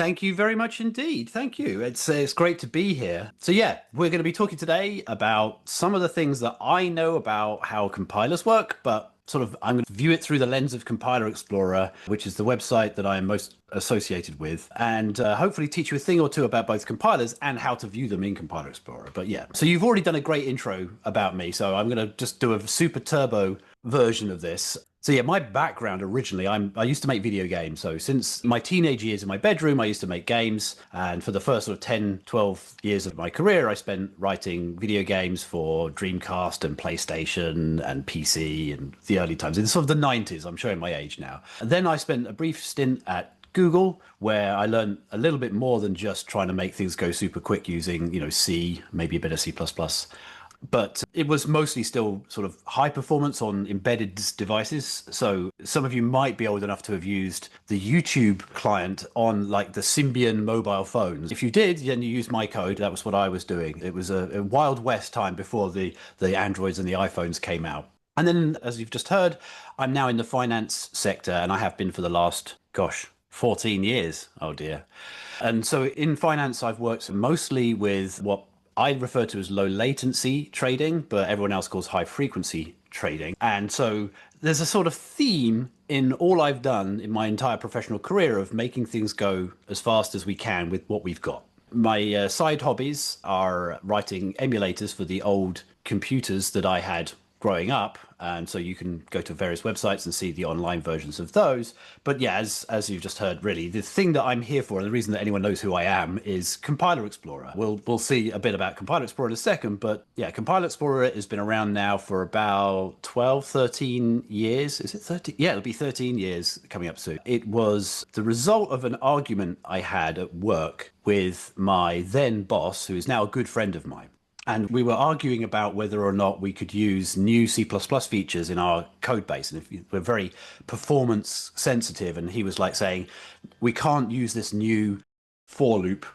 Thank you very much indeed. Thank you. It's great to be here. So yeah, we're going to be talking today about some of the things that I know about how compilers work, but sort of I'm going to view it through the lens of Compiler Explorer, which is the website that I am most associated with, and hopefully teach you a thing or two about both compilers and how to view them in Compiler Explorer. But yeah, so you've already done a great intro about me, so I'm going to just do a super turbo version of this. So yeah, my background originally, I used to make video games. So since my teenage years in my bedroom, I used to make games. And for the first sort of 10, 12 years of my career, I spent writing video games for Dreamcast and PlayStation and PC and the early times. In sort of the 90s, I'm showing my age now. And then I spent a brief stint at Google, where I learned a little bit more than just trying to make things go super quick using, C, maybe a bit of C++. But it was mostly still sort of high performance on embedded devices. So some of you might be old enough to have used the YouTube client on like the Symbian mobile phones. If you did, then you used my code. That was what I was doing. It was a Wild West time before the Androids and the iPhones came out. And then, as you've just heard, I'm now in the finance sector, and I have been for the last, 14 years. Oh dear. And so in finance, I've worked mostly with what I refer to as low latency trading, but everyone else calls high frequency trading. And so there's a sort of theme in all I've done in my entire professional career of making things go as fast as we can with what we've got. My side hobbies are writing emulators for the old computers that I had growing up, and so you can go to various websites and see the online versions of those. But yeah, as you've just heard, really the thing that I'm here for, and the reason that anyone knows who I am, is Compiler Explorer. We'll see a bit about Compiler Explorer in a second, but yeah, Compiler Explorer has been around now for about 12, 13 years. Is it 13? Yeah, it'll be 13 years coming up soon. It was the result of an argument I had at work with my then boss, who is now a good friend of mine. And we were arguing about whether or not we could use new C++ features in our code base. And if we're very performance sensitive, and he was like saying, we can't use this new for loop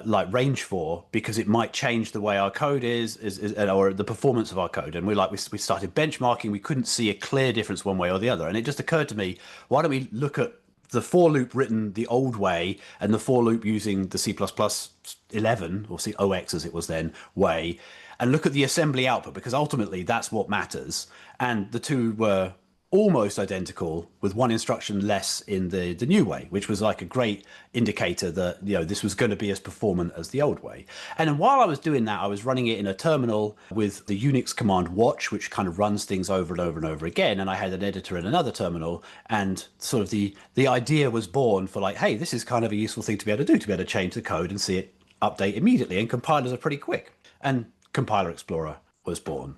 like range for because it might change the way our code is or the performance of our code. And we started benchmarking. We couldn't see a clear difference one way or the other. And it just occurred to me, why don't we look at the for loop written the old way and the for loop using the C++ 11 or COX as it was then way, and look at the assembly output, because ultimately that's what matters. And the two were almost identical with one instruction less in the new way, which was like a great indicator that this was going to be as performant as the old way. And then while I was doing that, I was running it in a terminal with the Unix command watch, which kind of runs things over and over and over again. And I had an editor in another terminal, and sort of the idea was born for like, hey, this is kind of a useful thing to be able to do, to be able to change the code and see it update immediately. And compilers are pretty quick. And Compiler Explorer was born.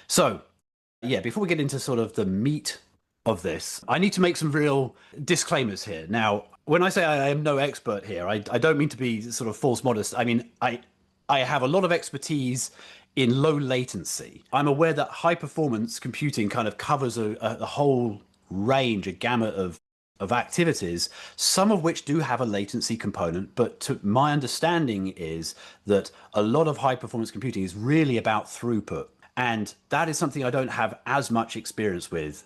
So yeah, before we get into sort of the meat of this, I need to make some real disclaimers here. Now, when I say I am no expert here, I don't mean to be sort of false modest. I mean, I have a lot of expertise in low latency. I'm aware that high performance computing kind of covers a whole range, a gamut of activities, some of which do have a latency component, but to my understanding is that a lot of high performance computing is really about throughput. And that is something I don't have as much experience with,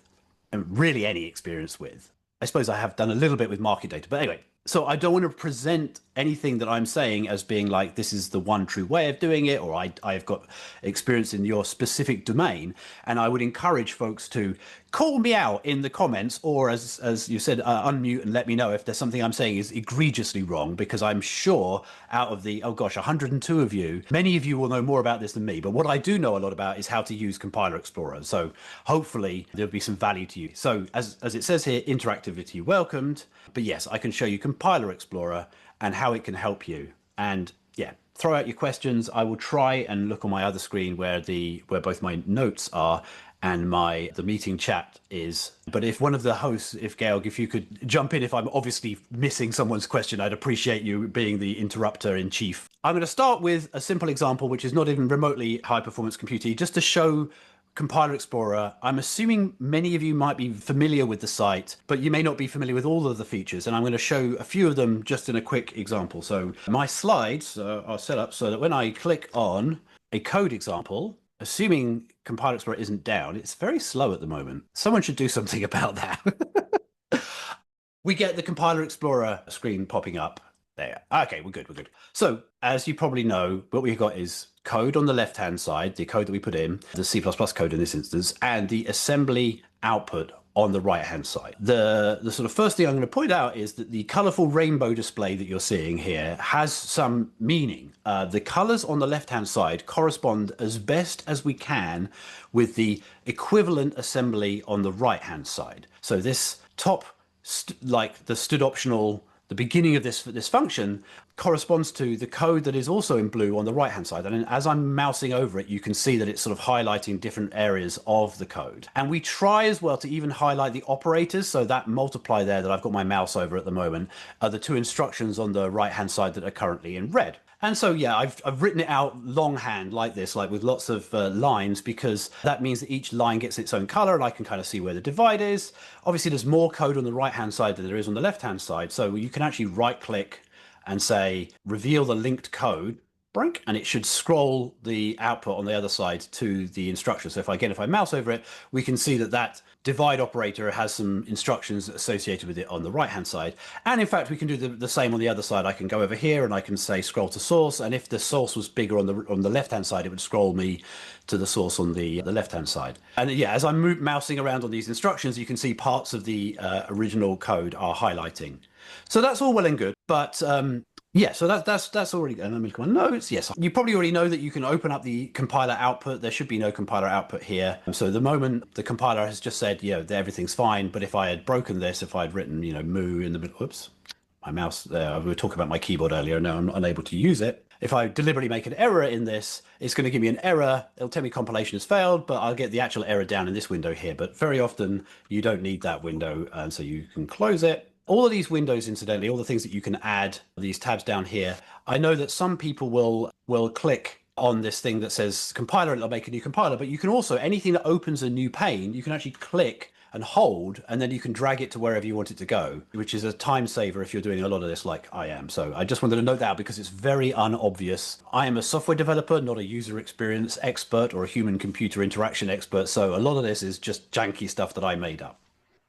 and really any experience with. I suppose I have done a little bit with market data, but anyway. So I don't want to present anything that I'm saying as being like, this is the one true way of doing it, or I've got experience in your specific domain. And I would encourage folks to call me out in the comments, or as you said, unmute and let me know if there's something I'm saying is egregiously wrong, because I'm sure out of the, 102 of you, many of you will know more about this than me. But what I do know a lot about is how to use Compiler Explorer. So hopefully there'll be some value to you. So as it says here, interactivity welcomed. But yes, I can show you Compiler Explorer and how it can help you. And yeah, throw out your questions. I will try and look on my other screen where both my notes are and the meeting chat is. But if one of the hosts, if Georg, if you could jump in if I'm obviously missing someone's question, I'd appreciate you being the interrupter in chief. I'm going to start with a simple example, which is not even remotely high performance computing, just to show Compiler Explorer. I'm assuming many of you might be familiar with the site, but you may not be familiar with all of the features. And I'm going to show a few of them just in a quick example. So my slides are set up so that when I click on a code example, assuming Compiler Explorer isn't down, it's very slow at the moment. Someone should do something about that. We get the Compiler Explorer screen popping up. There. Okay, we're good. We're good. So, as you probably know, what we've got is code on the left-hand side, the code that we put in, the C++ code in this instance, and the assembly output on the right-hand side. The sort of first thing I'm going to point out is that the colorful rainbow display that you're seeing here has some meaning. The colors on the left-hand side correspond as best as we can with the equivalent assembly on the right-hand side. So this top, like the stood optional, the beginning of this function corresponds to the code that is also in blue on the right hand side. And as I'm mousing over it, you can see that it's sort of highlighting different areas of the code. And we try as well to even highlight the operators. So that multiply there that I've got my mouse over at the moment are the two instructions on the right hand side that are currently in red. And so, yeah, I've written it out longhand like this, like with lots of lines, because that means that each line gets its own color and I can kind of see where the divide is. Obviously, there's more code on the right-hand side than there is on the left-hand side. So you can actually right-click and say, reveal the linked code, and it should scroll the output on the other side to the instruction. So if I mouse over it, we can see that that divide operator has some instructions associated with it on the right hand side. And in fact, we can do the same on the other side. I can go over here and I can say scroll to source. And if the source was bigger on the left hand side, it would scroll me to the source on the left hand side. And yeah, as I'm mousing around on these instructions, you can see parts of the original code are highlighting. So that's all well and good, but yeah, so that's already, and let me look at my notes. Yes, you probably already know that you can open up the compiler output. There should be no compiler output here. So the moment the compiler has just said, everything's fine. But if I had broken this, if I'd written, moo in the middle, oops, my mouse there, we were talking about my keyboard earlier. Now I'm unable to use it. If I deliberately make an error in this, it's going to give me an error. It'll tell me compilation has failed, but I'll get the actual error down in this window here. But very often you don't need that window. And so you can close it. All of these windows, incidentally, all the things that you can add, these tabs down here, I know that some people will click on this thing that says compiler and it'll make a new compiler, but you can also, anything that opens a new pane, you can actually click and hold, and then you can drag it to wherever you want it to go, which is a time saver if you're doing a lot of this like I am. So I just wanted to note that because it's very unobvious. I am a software developer, not a user experience expert or a human computer interaction expert. So a lot of this is just janky stuff that I made up.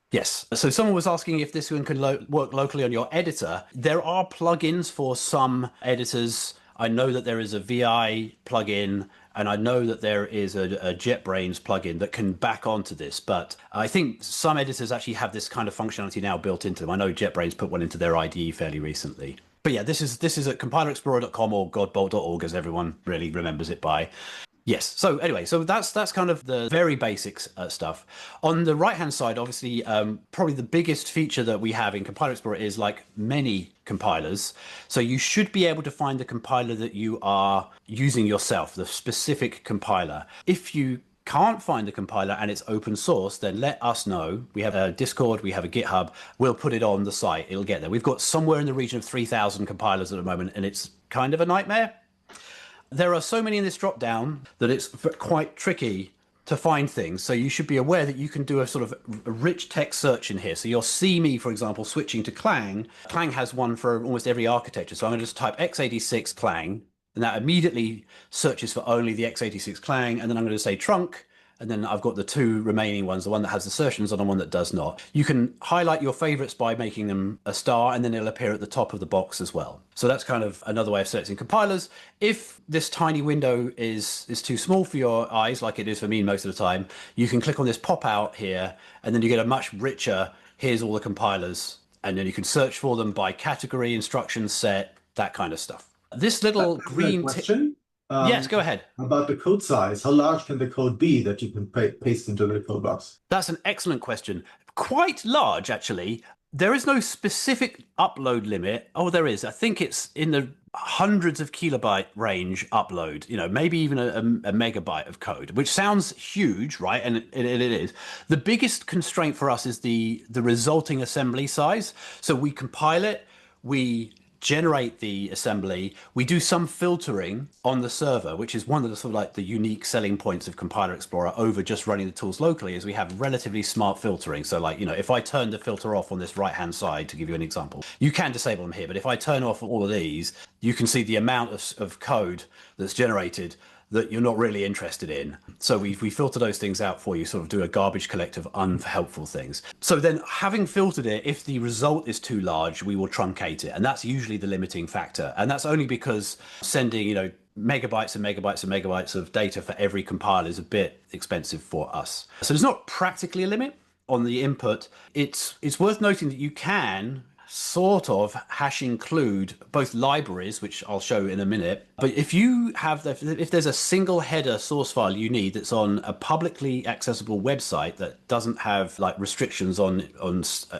Yes. So someone was asking if this one can work locally on your editor. There are plugins for some editors. I know that there is a VI plugin, and I know that there is a JetBrains plugin that can back onto this. But I think some editors actually have this kind of functionality now built into them. I know JetBrains put one into their IDE fairly recently. But yeah, this is at compilerexplorer.com or godbolt.org, as everyone really remembers it by. Yes. So anyway, so that's kind of the very basics stuff. On the right-hand side, obviously, probably the biggest feature that we have in Compiler Explorer is like many compilers. So you should be able to find the compiler that you are using yourself, the specific compiler. If you can't find the compiler and it's open source, then let us know. We have a Discord, we have a GitHub. We'll put it on the site. It'll get there. We've got somewhere in the region of 3,000 compilers at the moment, and it's kind of a nightmare. There are so many in this drop down that it's quite tricky to find things. So you should be aware that you can do a sort of a rich text search in here. So you'll see me, for example, switching to Clang. Clang has one for almost every architecture. So I'm going to just type x86 Clang, and that immediately searches for only the x86 Clang. And then I'm going to say trunk. And then I've got the two remaining ones, the one that has assertions and the one that does not. You can highlight your favorites by making them a star, and then it'll appear at the top of the box as well. So that's kind of another way of searching compilers. If this tiny window is too small for your eyes, like it is for me most of the time, you can click on this pop out here, and then you get a much richer, here's all the compilers. And then you can search for them by category, instruction set, that kind of stuff. This little green question. Yes, go ahead. About the code size, how large can the code be that you can paste into the code box? That's an excellent question. Quite large, actually. There is no specific upload limit. Oh, there is. I think it's in the hundreds of kilobyte range upload, maybe even a megabyte of code, which sounds huge, right? And it is. The biggest constraint for us is the resulting assembly size. So we compile it, we generate the assembly, we do some filtering on the server, which is one of the sort of like the unique selling points of Compiler Explorer over just running the tools locally, is we have relatively smart filtering. So like, if I turn the filter off on this right hand side, to give you an example, you can disable them here, but if I turn off all of these, you can see the amount of code that's generated that you're not really interested in. So we filter those things out for you, sort of do a garbage collect of unhelpful things. So then having filtered it, if the result is too large, we will truncate it. And that's usually the limiting factor. And that's only because sending, megabytes and megabytes and megabytes of data for every compile is a bit expensive for us. So there's not practically a limit on the input. It's worth noting that you can sort of hash include both libraries, which I'll show in a minute. But if you have if there's a single header source file you need that's on a publicly accessible website that doesn't have like restrictions on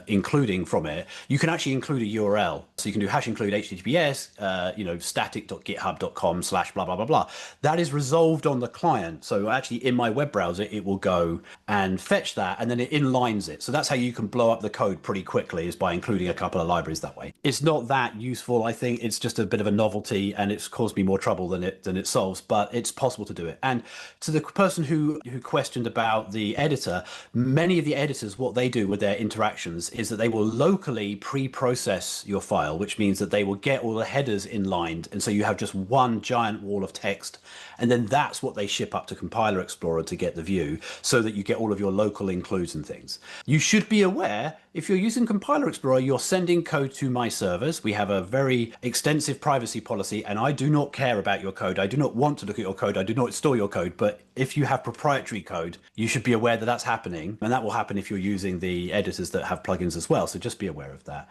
including from it, you can actually include a URL. So you can do hash include https static.github.com/ blah blah blah blah. That is resolved on the client. So actually in my web browser it will go and fetch that, and then it inlines it. So that's how you can blow up the code pretty quickly, is by including a couple of libraries that way. It's not that useful. I think it's just a bit of a novelty, and it's caused me more trouble than it solves, but it's possible to do it. And to the person who questioned about the editor, many of the editors, what they do with their interactions is that they will locally pre-process your file, which means that they will get all the headers inlined, and so you have just one giant wall of text, and then that's what they ship up to Compiler Explorer to get the view, so that you get all of your local includes and things. You should be aware, if you're using Compiler Explorer, you're sending code to my servers. We have a very extensive privacy policy, and I do not care about your code. I do not want to look at your code. I do not store your code. But if you have proprietary code, you should be aware that that's happening. And that will happen if you're using the editors that have plugins as well. So just be aware of that.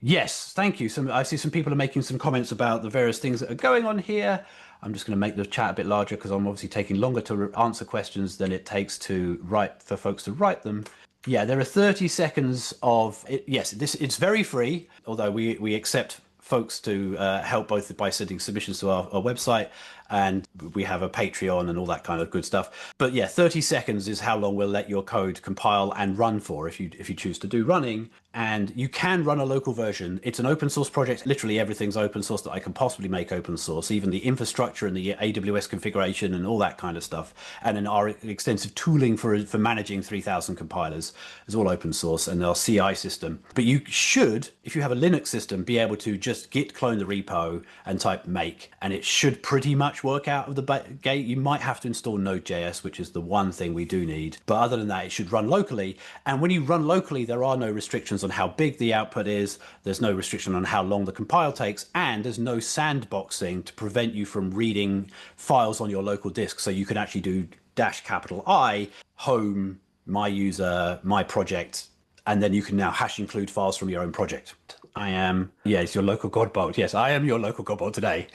Yes, thank you. I see some people are making some comments about the various things that are going on here. I'm just going to make the chat a bit larger because I'm obviously taking longer to answer questions than it takes for folks to write them. Yeah, there are 30 seconds of it. Yes, it's very free, although we accept folks to help both by sending submissions to our website, and we have a Patreon and all that kind of good stuff. But yeah, 30 seconds is how long we'll let your code compile and run for if you choose to do running. And you can run a local version. It's an open source project. Literally everything's open source that I can possibly make open source, even the infrastructure and the AWS configuration and all that kind of stuff. And then our extensive tooling for managing 3,000 compilers is all open source, and our CI system. But you should, if you have a Linux system, be able to just git clone the repo and type make, and it should pretty much work out of the gate. You might have to install Node.js, which is the one thing we do need. But other than that, it should run locally. And when you run locally, there are no restrictions on how big the output is. There's no restriction on how long the compile takes, and there's no sandboxing to prevent you from reading files on your local disk. So you can actually do -I, home, my user, my project, and then you can now hash include files from your own project. It's your local Godbolt. Yes, I am your local Godbolt today.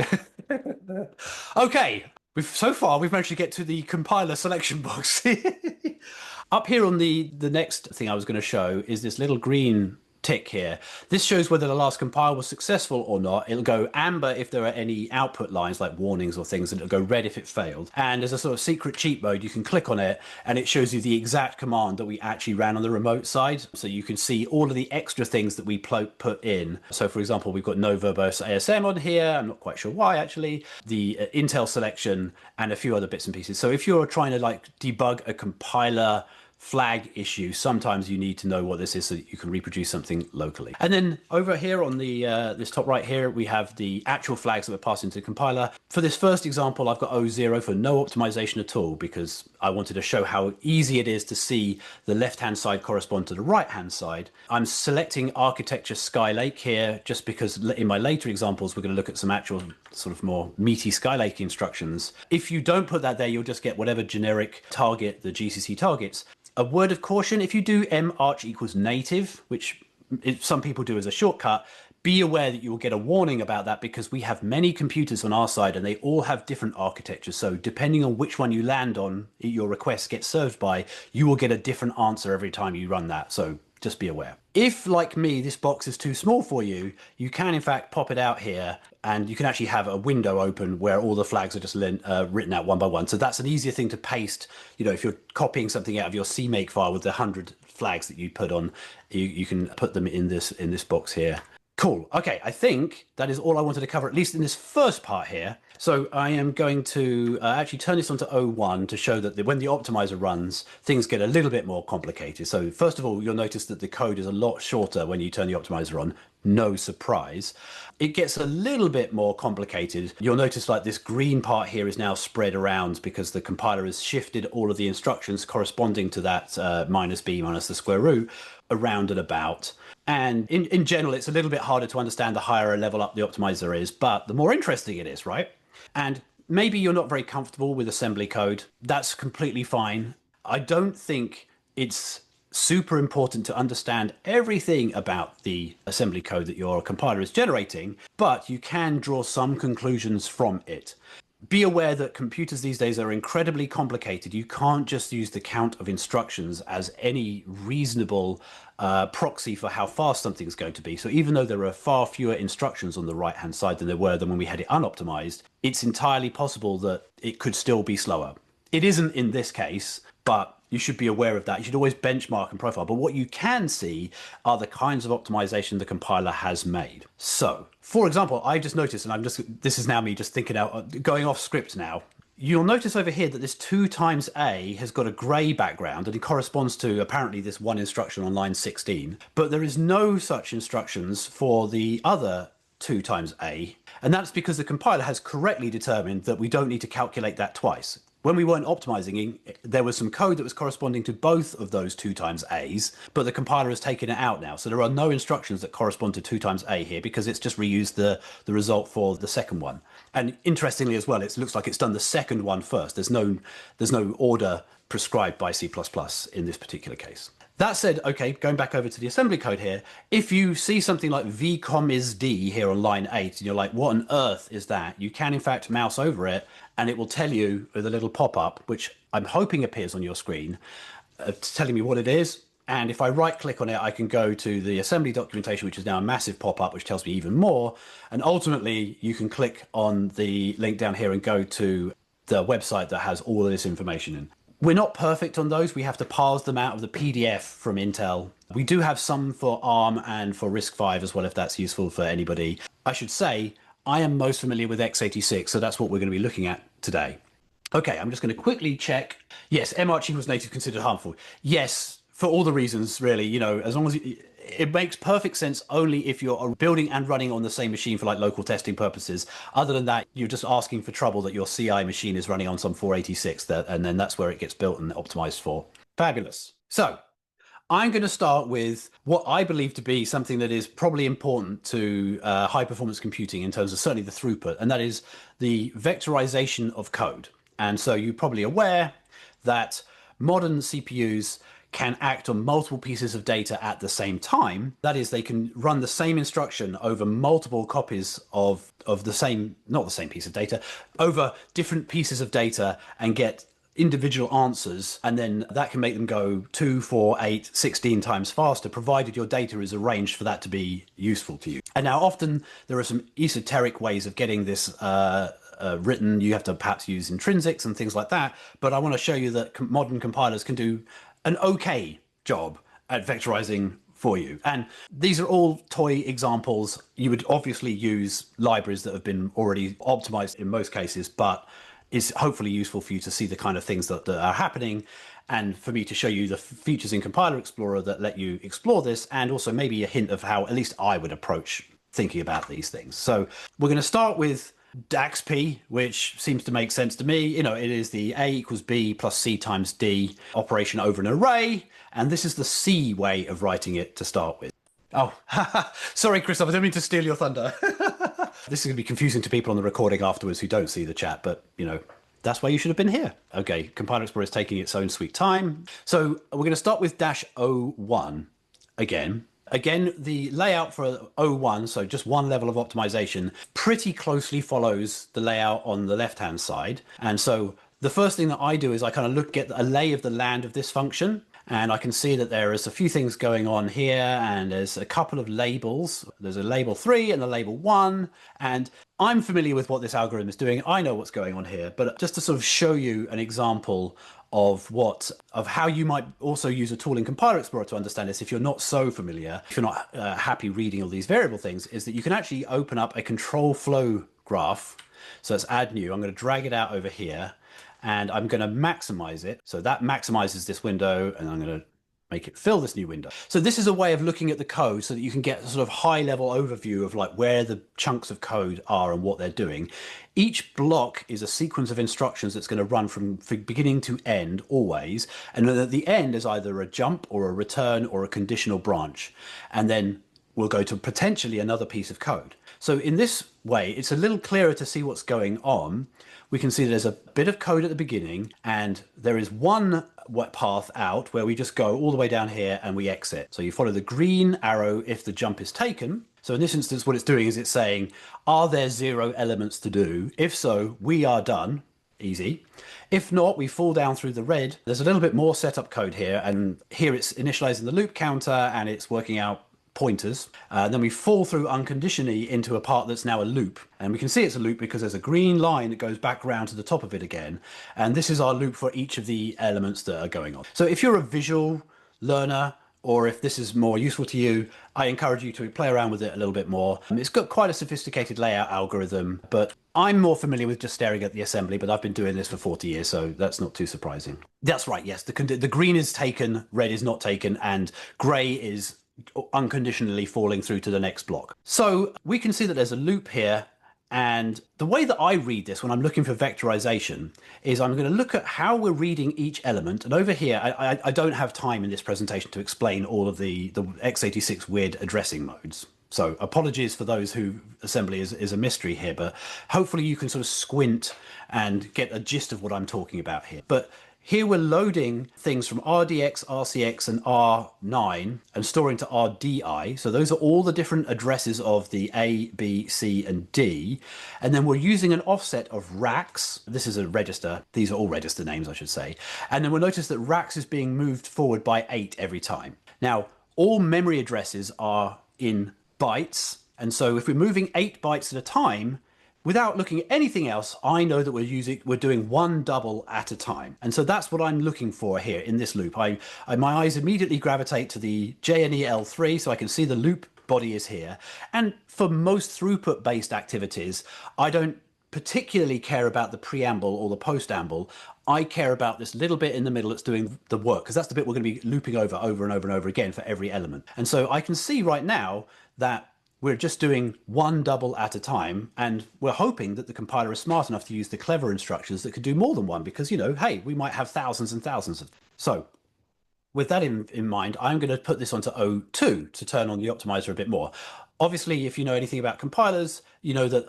Okay, so far we've managed to get to the compiler selection box. Up here on the next thing I was going to show is this little green tick here. This shows whether the last compile was successful or not. It'll go amber if there are any output lines like warnings or things, and it'll go red if it failed. And there's a sort of secret cheat mode. You can click on it and it shows you the exact command that we actually ran on the remote side. So you can see all of the extra things that we put in. So for example, we've got no verbose ASM on here. I'm not quite sure why actually. The Intel selection and a few other bits and pieces. So if you're trying to like debug a compiler flag issue, sometimes you need to know what this is so that you can reproduce something locally. And then over here on the this top right here, we have the actual flags that were passed into the compiler. For this first example, I've got O0 for no optimization at all, because I wanted to show how easy it is to see the left-hand side correspond to the right-hand side. I'm selecting architecture Skylake here just because in my later examples, we're going to look at some actual sort of more meaty Skylake instructions. If you don't put that there, you'll just get whatever generic target the GCC targets. A word of caution, if you do march equals native, which some people do as a shortcut, be aware that you will get a warning about that, because we have many computers on our side and they all have different architectures. So depending on which one you land on, your request gets served by, you will get a different answer every time you run that. So just be aware. If, like me, this box is too small for you, you can in fact pop it out here and you can actually have a window open where all the flags are just written out one by one. So that's an easier thing to paste. You know, if you're copying something out of your CMake file with the 100 flags that you put on, you can put them in this box here. Cool. Okay, I think that is all I wanted to cover, at least in this first part here. So I am going to actually turn this onto O1 to show that when the optimizer runs, things get a little bit more complicated. So first of all, you'll notice that the code is a lot shorter when you turn the optimizer on. No surprise. It gets a little bit more complicated. You'll notice like this green part here is now spread around because the compiler has shifted all of the instructions corresponding to that minus b minus the square root around and about. And in general, it's a little bit harder to understand the higher a level up the optimizer is, but the more interesting it is, right? And maybe you're not very comfortable with assembly code. That's completely fine. I don't think it's super important to understand everything about the assembly code that your compiler is generating, but you can draw some conclusions from it. Be aware that computers these days are incredibly complicated. You can't just use the count of instructions as any reasonable proxy for how fast something's going to be. So even though there are far fewer instructions on the right-hand side than there were when we had it unoptimized, it's entirely possible that it could still be slower. It isn't in this case, but you should be aware of that. You should always benchmark and profile. But what you can see are the kinds of optimization the compiler has made. So, for example, I just noticed, and this is now me just thinking out, going off script now. You'll notice over here that this 2 times A has got a gray background and it corresponds to apparently this one instruction on line 16. But there is no such instructions for the other 2 times A. And that's because the compiler has correctly determined that we don't need to calculate that twice. When we weren't optimizing, there was some code that was corresponding to both of those 2 times A's, but the compiler has taken it out now. So there are no instructions that correspond to 2 times A here because it's just reused the result for the second one. And interestingly as well, it looks like it's done the second one first. There's no order prescribed by C++ in this particular case. That said, okay, going back over to the assembly code here, if you see something like vcom is d here on line 8, and you're like, what on earth is that? You can in fact mouse over it, and it will tell you with a little pop-up, which I'm hoping appears on your screen, telling me what it is. And if I right-click on it, I can go to the assembly documentation, which is now a massive pop-up, which tells me even more. And ultimately, you can click on the link down here and go to the website that has all of this information in. We're not perfect on those. We have to parse them out of the PDF from Intel. We do have some for ARM and for RISC-V as well, if that's useful for anybody. I should say, I am most familiar with x86, so that's what we're going to be looking at today. Okay, I'm just going to quickly check. Yes, march equals native considered harmful. Yes, for all the reasons, really, as long as it makes perfect sense only if you're building and running on the same machine for like local testing purposes. Other than that, you're just asking for trouble that your CI machine is running on some 486, and then that's where it gets built and optimized for. Fabulous. So I'm going to start with what I believe to be something that is probably important to high performance computing in terms of certainly the throughput, and that is the vectorization of code. And so you're probably aware that modern CPUs can act on multiple pieces of data at the same time. That is, they can run the same instruction over multiple copies of the same, not the same piece of data, over different pieces of data and get individual answers, and then that can make them go 2, 4, 8, 16 times faster, provided your data is arranged for that to be useful to you. And now often there are some esoteric ways of getting this written. You have to perhaps use intrinsics and things like that, but I want to show you that modern compilers can do an okay job at vectorizing for you. And these are all toy examples. You would obviously use libraries that have been already optimized in most cases, but it's hopefully useful for you to see the kind of things that are happening, and for me to show you the features in Compiler Explorer that let you explore this, and also maybe a hint of how at least I would approach thinking about these things. So we're going to start with DAXP, which seems to make sense to me. It is the A equals B plus C times D operation over an array. And this is the C way of writing it to start with. Oh, sorry, Christoph, I don't mean to steal your thunder. This is going to be confusing to people on the recording afterwards who don't see the chat, but that's why you should have been here. Okay, Compiler Explorer is taking its own sweet time. So we're going to start with -01 again. Again, the layout for O1, so just one level of optimization, pretty closely follows the layout on the left-hand side. And so the first thing that I do is I kind of get a lay of the land of this function. And I can see that there is a few things going on here, and there's a couple of labels. There's a label 3 and a label 1. And I'm familiar with what this algorithm is doing. I know what's going on here, but just to sort of show you an example of how you might also use a tool in Compiler Explorer to understand this if you're not so familiar, if you're not happy reading all these variable things, is that you can actually open up a control flow graph. So let's add new. I'm going to drag it out over here and I'm going to maximize it. So that maximizes this window, and I'm going to make it fill this new window. So this is a way of looking at the code so that you can get a sort of high level overview of like where the chunks of code are and what they're doing. Each block is a sequence of instructions that's going to run from beginning to end always. And then at the end is either a jump or a return or a conditional branch. And then we'll go to potentially another piece of code. So in this way, it's a little clearer to see what's going on. We can see there's a bit of code at the beginning, and there is one path out where we just go all the way down here and we exit. So you follow the green arrow if the jump is taken. So in this instance, what it's doing is it's saying, are there 0 elements to do? If so, we are done. Easy. If not, we fall down through the red. There's a little bit more setup code here, and here it's initializing the loop counter and it's working out pointers. Then we fall through unconditionally into a part that's now a loop, and we can see it's a loop because there's a green line that goes back around to the top of it again, and this is our loop for each of the elements that are going on. So if you're a visual learner, or if this is more useful to you, I encourage you to play around with it a little bit more. It's got quite a sophisticated layout algorithm, but I'm more familiar with just staring at the assembly, but I've been doing this for 40 years, so that's not too surprising. That's right, yes, the green is taken, red is not taken, and gray is unconditionally falling through to the next block. So we can see that there's a loop here, and the way that I read this when I'm looking for vectorization is I'm going to look at how we're reading each element. And over here, I don't have time in this presentation to explain all of the x86 weird addressing modes. So apologies for those who assembly is a mystery here, but hopefully you can sort of squint and get a gist of what I'm talking about here. But here we're loading things from RDX, RCX, and R9 and storing to RDI. So those are all the different addresses of the A, B, C, and D. And then we're using an offset of racks. This is a register. These are all register names, I should say. And then we'll notice that racks is being moved forward by 8 every time. Now, all memory addresses are in bytes. And so if we're moving 8 bytes at a time, without looking at anything else, I know that we're doing one double at a time. And so that's what I'm looking for here in this loop. My eyes immediately gravitate to the JNEL3, so I can see the loop body is here. And for most throughput based activities, I don't particularly care about the preamble or the postamble. I care about this little bit in the middle that's doing the work, because that's the bit we're going to be looping over and over and over again for every element. And so I can see right now that we're just doing one double at a time, and we're hoping that the compiler is smart enough to use the clever instructions that could do more than one, because, you know, hey, we might have thousands and thousands of. So with that in mind, I'm going to put this onto O2 to turn on the optimizer a bit more. Obviously, if you know anything about compilers, you know that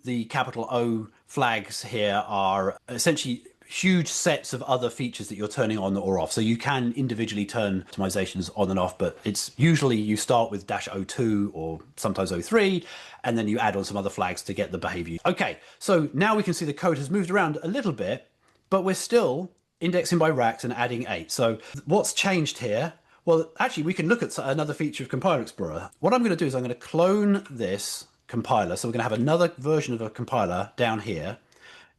the capital O flags here are essentially huge sets of other features that you're turning on or off. So you can individually turn optimizations on and off, but it's usually you start with -02 or sometimes O3, and then you add on some other flags to get the behavior. Okay, so now we can see the code has moved around a little bit, but we're still indexing by racks and adding 8. So what's changed here? Well, actually, we can look at another feature of Compiler Explorer. What I'm going to do is I'm going to clone this compiler. So we're going to have another version of a compiler down here.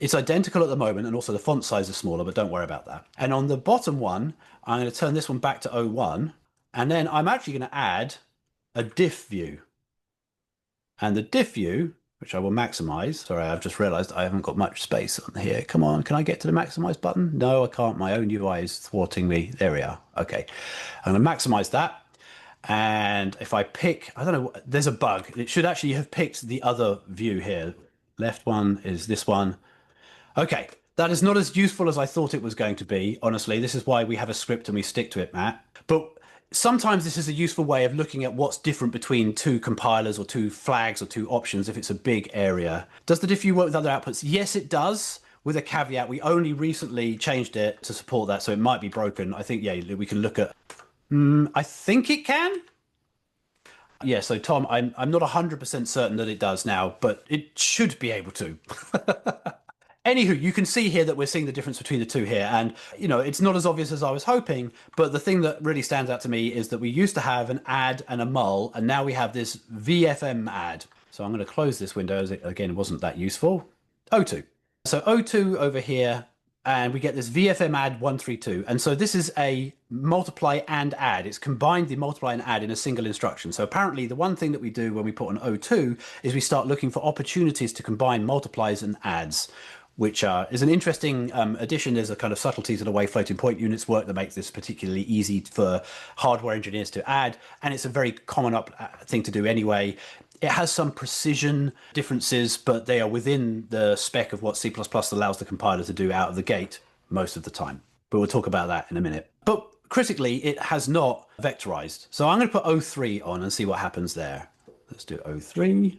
It's identical at the moment, and also the font size is smaller, but don't worry about that. And on the bottom one, I'm going to turn this one back to O1, and then I'm actually going to add a diff view. And the diff view, which I will maximize. Sorry, I've just realized I haven't got much space on here. Come on, can I get to the maximize button? No, I can't. My own UI is thwarting me. There we are. Okay, I'm going to maximize that. And if I pick, I don't know, there's a bug. It should actually have picked the other view here. Left one is this one. Okay, that is not as useful as I thought it was going to be, honestly. This is why we have a script and we stick to it, Matt. But sometimes this is a useful way of looking at what's different between two compilers or two flags or two options if it's a big area. Does the diff view work with other outputs? Yes, it does, with a caveat. We only recently changed it to support that, so it might be broken. I think, yeah, we can look at... I think it can. Yeah, so Tom, I'm not 100% certain that it does now, but it should be able to. Anywho, you can see here that we're seeing the difference between the two here. And, you know, it's not as obvious as I was hoping, but the thing that really stands out to me is that we used to have an add and a mul, and now we have this VFM add. So I'm going to close this window, as it, again, wasn't that useful. O2. So O2 over here and we get this VFM add 132. And so this is a multiply and add. It's combined the multiply and add in a single instruction. So apparently the one thing that we do when we put on O2 is we start looking for opportunities to combine multiplies and adds, which is an interesting addition. There's a kind of subtlety to the way floating point units work that makes this particularly easy for hardware engineers to add. And it's a very common thing to do anyway. It has some precision differences, but they are within the spec of what C++ allows the compiler to do out of the gate most of the time. But we'll talk about that in a minute. But critically, it has not vectorized. So I'm going to put O3 on and see what happens there. Let's do O3.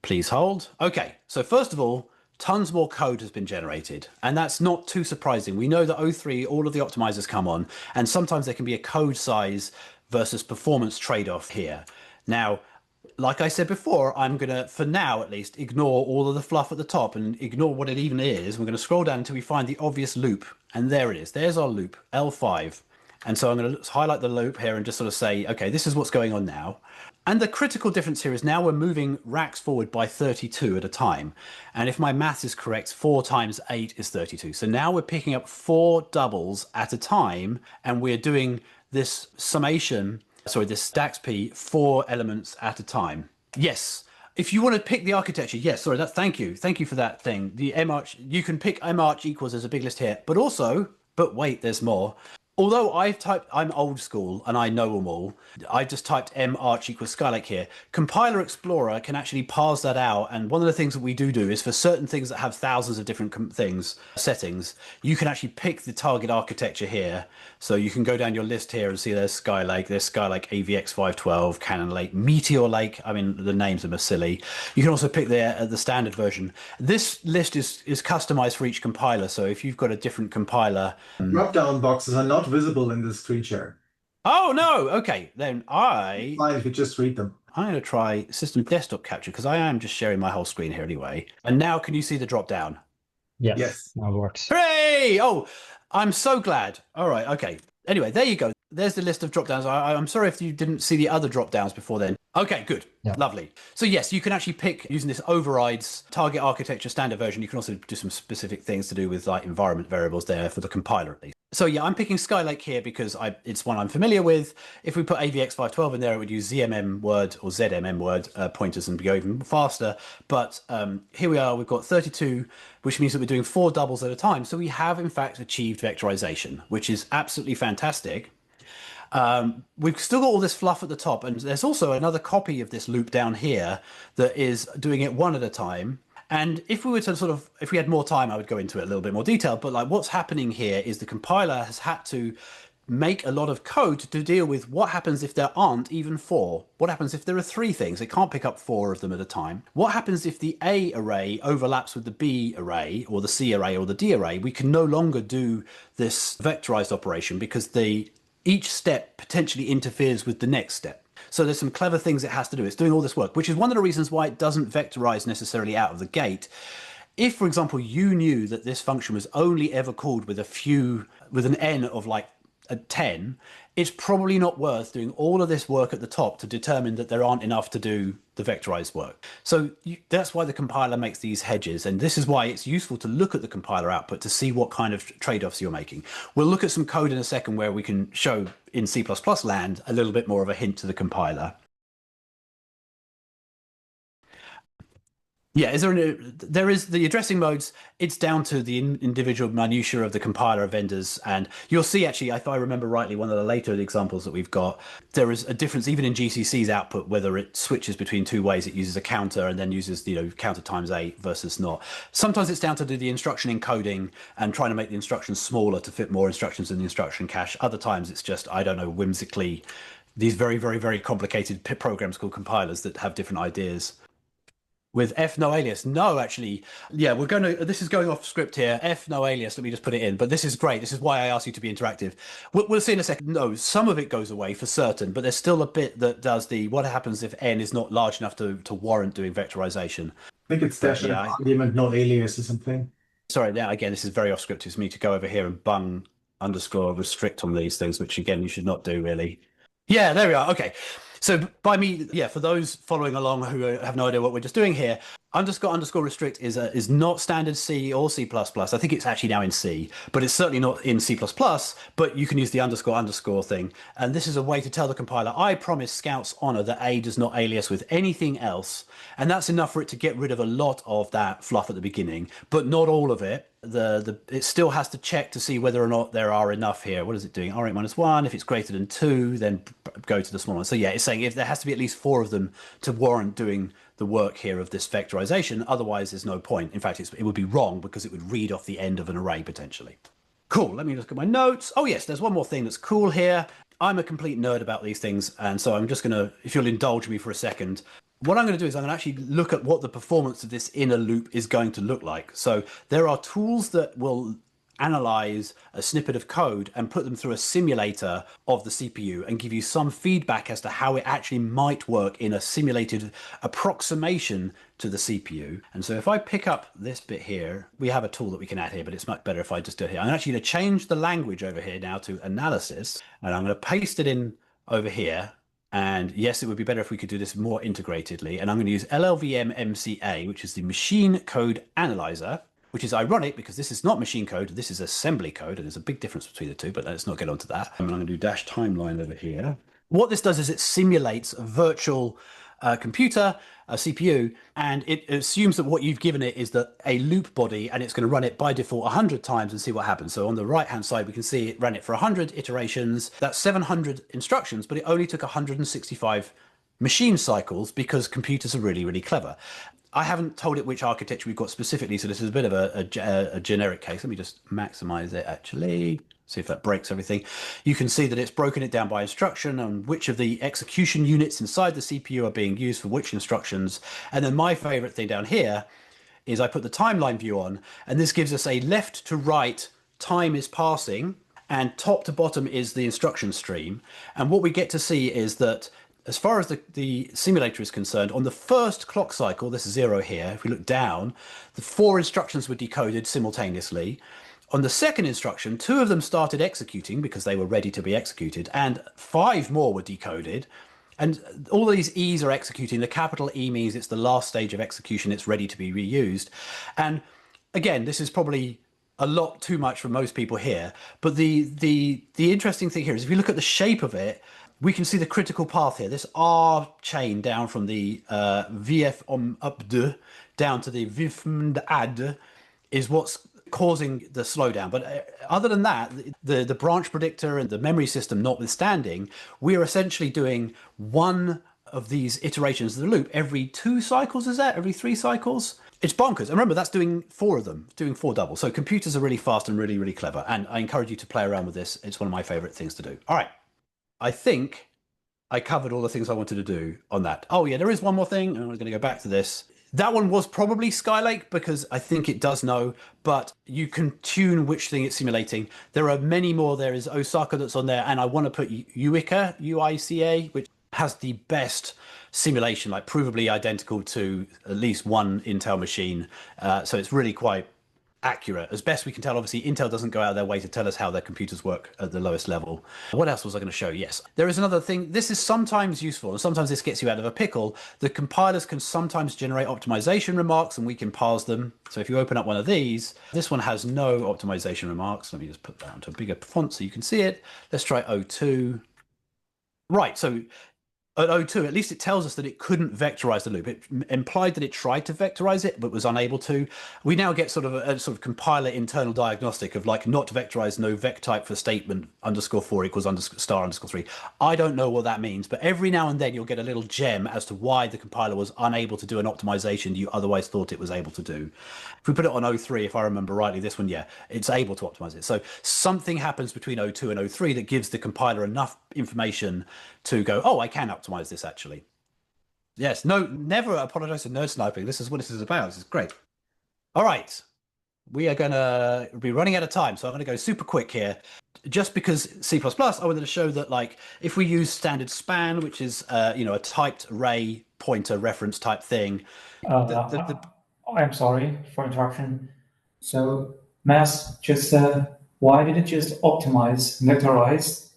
Please hold. Okay, so first of all, tons more code has been generated, and that's not too surprising. We know that O3, all of the optimizers come on, and sometimes there can be a code size versus performance trade-off here. Now, like I said before, I'm going to, for now at least, ignore all of the fluff at the top and ignore what it even is. We're going to scroll down until we find the obvious loop. And there it is. There's our loop, L5. And so I'm going to highlight the loop here and just sort of say, okay, this is what's going on now. And the critical difference here is now we're moving racks forward by 32 at a time. And if my math is correct, 4 times 8 is 32. So now we're picking up 4 doubles at a time, and we're doing this summation, this DAX-P, 4 elements at a time. Yes. If you want to pick the architecture, yes, sorry, thank you. Thank you for that thing. The march, you can pick march equals as a big list here, but also, but wait, there's more. Although I'm old school and I know them all, I just typed march equals Skylake here. Compiler Explorer can actually parse that out. And one of the things that we do is for certain things that have thousands of different settings, you can actually pick the target architecture here. So you can go down your list here and see there's Skylake AVX 512, Cannon Lake, Meteor Lake. I mean, the names are silly. You can also pick the standard version. This list is customized for each compiler. So if you've got a different compiler, drop-down boxes are not visible in this screen share. Oh no! Okay, then Fine if you just read them. I'm going to try system desktop capture because I am just sharing my whole screen here anyway. And now can you see the drop down? Yes. Now it works. Hooray! Oh, I'm so glad. All right, okay. Anyway, there you go. There's the list of drop downs. I'm sorry if you didn't see the other drop downs before then. Okay, good. Yeah. Lovely. So yes, you can actually pick using this overrides target architecture standard version. You can also do some specific things to do with like environment variables there for the compiler at least. So yeah, I'm picking Skylake here because it's one I'm familiar with. If we put AVX 512 in there, it would use ZMM word or ZMM word pointers and go even faster. But here we are, we've got 32, which means that we're doing 4 doubles at a time. So we have in fact achieved vectorization, which is absolutely fantastic. We've still got all this fluff at the top, and there's also another copy of this loop down here that is doing it 1 at a time. And if we were to if we had more time, I would go into it a little bit more detail. But like what's happening here is the compiler has had to make a lot of code to deal with what happens if there aren't even 4. What happens if there are 3 things? It can't pick up 4 of them at a time. What happens if the A array overlaps with the B array or the C array or the D array? We can no longer do this vectorized operation because each step potentially interferes with the next step. So there's some clever things it has to do. It's doing all this work, which is one of the reasons why it doesn't vectorize necessarily out of the gate. If, for example, you knew that this function was only ever called with an n of like a 10, it's probably not worth doing all of this work at the top to determine that there aren't enough to do the vectorized work. So that's why the compiler makes these hedges. And this is why it's useful to look at the compiler output to see what kind of trade-offs you're making. We'll look at some code in a second where we can show in C++ land a little bit more of a hint to the compiler. Yeah, there is the addressing modes. It's down to the individual minutiae of the compiler vendors. And you'll see, actually, if I remember rightly, one of the later examples that we've got, there is a difference even in GCC's output, whether it switches between 2 ways. It uses a counter and then uses, counter times 8 versus not. Sometimes it's down to do the instruction encoding and trying to make the instructions smaller to fit more instructions in the instruction cache. Other times it's just, I don't know, whimsically, these very, very, very complicated programs called compilers that have different ideas. With F no alias. No, actually, yeah, this is going off script here. F no alias, let me just put it in. But this is great. This is why I asked you to be interactive. We'll see in a second. No, some of it goes away for certain, but there's still a bit that does what happens if n is not large enough to warrant doing vectorization. I think it's dash argument no alias or something. Sorry, now again, this is very off script. It's me to go over here and bung underscore restrict on these things, which again, you should not do really. Yeah, there we are. Okay. So for those following along who have no idea what we're just doing here, underscore restrict is not standard C or C++. I think it's actually now in C, but it's certainly not in C++, but you can use the underscore thing. And this is a way to tell the compiler, I promise Scout's honor that A does not alias with anything else. And that's enough for it to get rid of a lot of that fluff at the beginning, but not all of it. It still has to check to see whether or not there are enough here. What is it doing? R8 minus 1. If it's greater than 2, then go to the small one. So yeah, it's saying if there has to be at least 4 of them to warrant doing the work here of this vectorization. Otherwise, there's no point. In fact, it would be wrong because it would read off the end of an array potentially. Cool. Let me look at my notes. Oh, yes, there's one more thing that's cool here. I'm a complete nerd about these things. And so I'm just going to, if you'll indulge me for a second, what I'm going to do is I'm going to actually look at what the performance of this inner loop is going to look like. So there are tools that will analyze a snippet of code and put them through a simulator of the CPU and give you some feedback as to how it actually might work in a simulated approximation to the CPU. And so if I pick up this bit here, we have a tool that we can add here, but it's much better if I just do it here. I'm actually going to change the language over here now to analysis, and I'm going to paste it in over here. And yes, it would be better if we could do this more integratedly. And I'm going to use LLVM MCA, which is the machine code analyzer, which is ironic because this is not machine code, this is assembly code, and there's a big difference between the two, but let's not get onto that. I'm going to do dash timeline over here. What this does is it simulates a virtual computer, a CPU, and it assumes that what you've given it is a loop body, and it's going to run it by default 100 times and see what happens. So on the right-hand side, we can see it ran it for 100 iterations. That's 700 instructions, but it only took 165 machine cycles because computers are really, really clever. I haven't told it which architecture we've got specifically, so this is a bit of a generic case. Let me just maximize it actually, see if that breaks everything. You can see that it's broken it down by instruction and which of the execution units inside the CPU are being used for which instructions. And then my favorite thing down here is I put the timeline view on, and this gives us a left to right time is passing, and top to bottom is the instruction stream. And what we get to see is that as far as the simulator is concerned, on the first clock cycle, this is 0 here, if we look down, the 4 instructions were decoded simultaneously. On the second instruction, 2 of them started executing because they were ready to be executed, and 5 more were decoded. And all these E's are executing. The capital E means it's the last stage of execution, it's ready to be reused. And again, this is probably a lot too much for most people here, but the interesting thing here is if you look at the shape of it, we can see the critical path here. This R chain down from the VF upd down to the VFMAD is what's causing the slowdown. But other than that, the branch predictor and the memory system notwithstanding, we are essentially doing one of these iterations of the loop every 2 cycles, is that? Every 3 cycles? It's bonkers. And remember, that's doing 4 of them, doing 4 doubles. So computers are really fast and really, really clever. And I encourage you to play around with this. It's one of my favorite things to do. All right. I think I covered all the things I wanted to do on that. Oh yeah, there is one more thing, and I'm going to go back to this. That one was probably Skylake because I think it does know, but you can tune which thing it's simulating. There are many more. There is Osaka that's on there, and I want to put Uica, UICA, which has the best simulation, like provably identical to at least one Intel machine. So it's really quite accurate. As best we can tell, obviously, Intel doesn't go out of their way to tell us how their computers work at the lowest level. What else was I going to show? Yes, there is another thing. This is sometimes useful, and sometimes this gets you out of a pickle. The compilers can sometimes generate optimization remarks, and we can parse them. So if you open up one of these, this one has no optimization remarks. Let me just put that onto a bigger font so you can see it. Let's try O2. Right, so at O2, at least it tells us that it couldn't vectorize the loop. It implied that it tried to vectorize it, but was unable to. We now get sort of a sort of compiler internal diagnostic of like not vectorize, no vec type for statement _4 equals star _3. I don't know what that means, but every now and then you'll get a little gem as to why the compiler was unable to do an optimization you otherwise thought it was able to do. If we put it on O3, if I remember rightly, this one, yeah, it's able to optimize it. So something happens between O2 and O3 that gives the compiler enough information to go, oh, I can optimize this actually. Yes, no, never apologize for nerd sniping. This is what this is about. This is great. All right, we are going to be running out of time, so I'm going to go super quick here. Just because C++, I wanted to show that, like, if we use standard span, which is, a typed array pointer reference type thing. I'm sorry for interruption. So, Mass, just why did it just optimize, vectorize,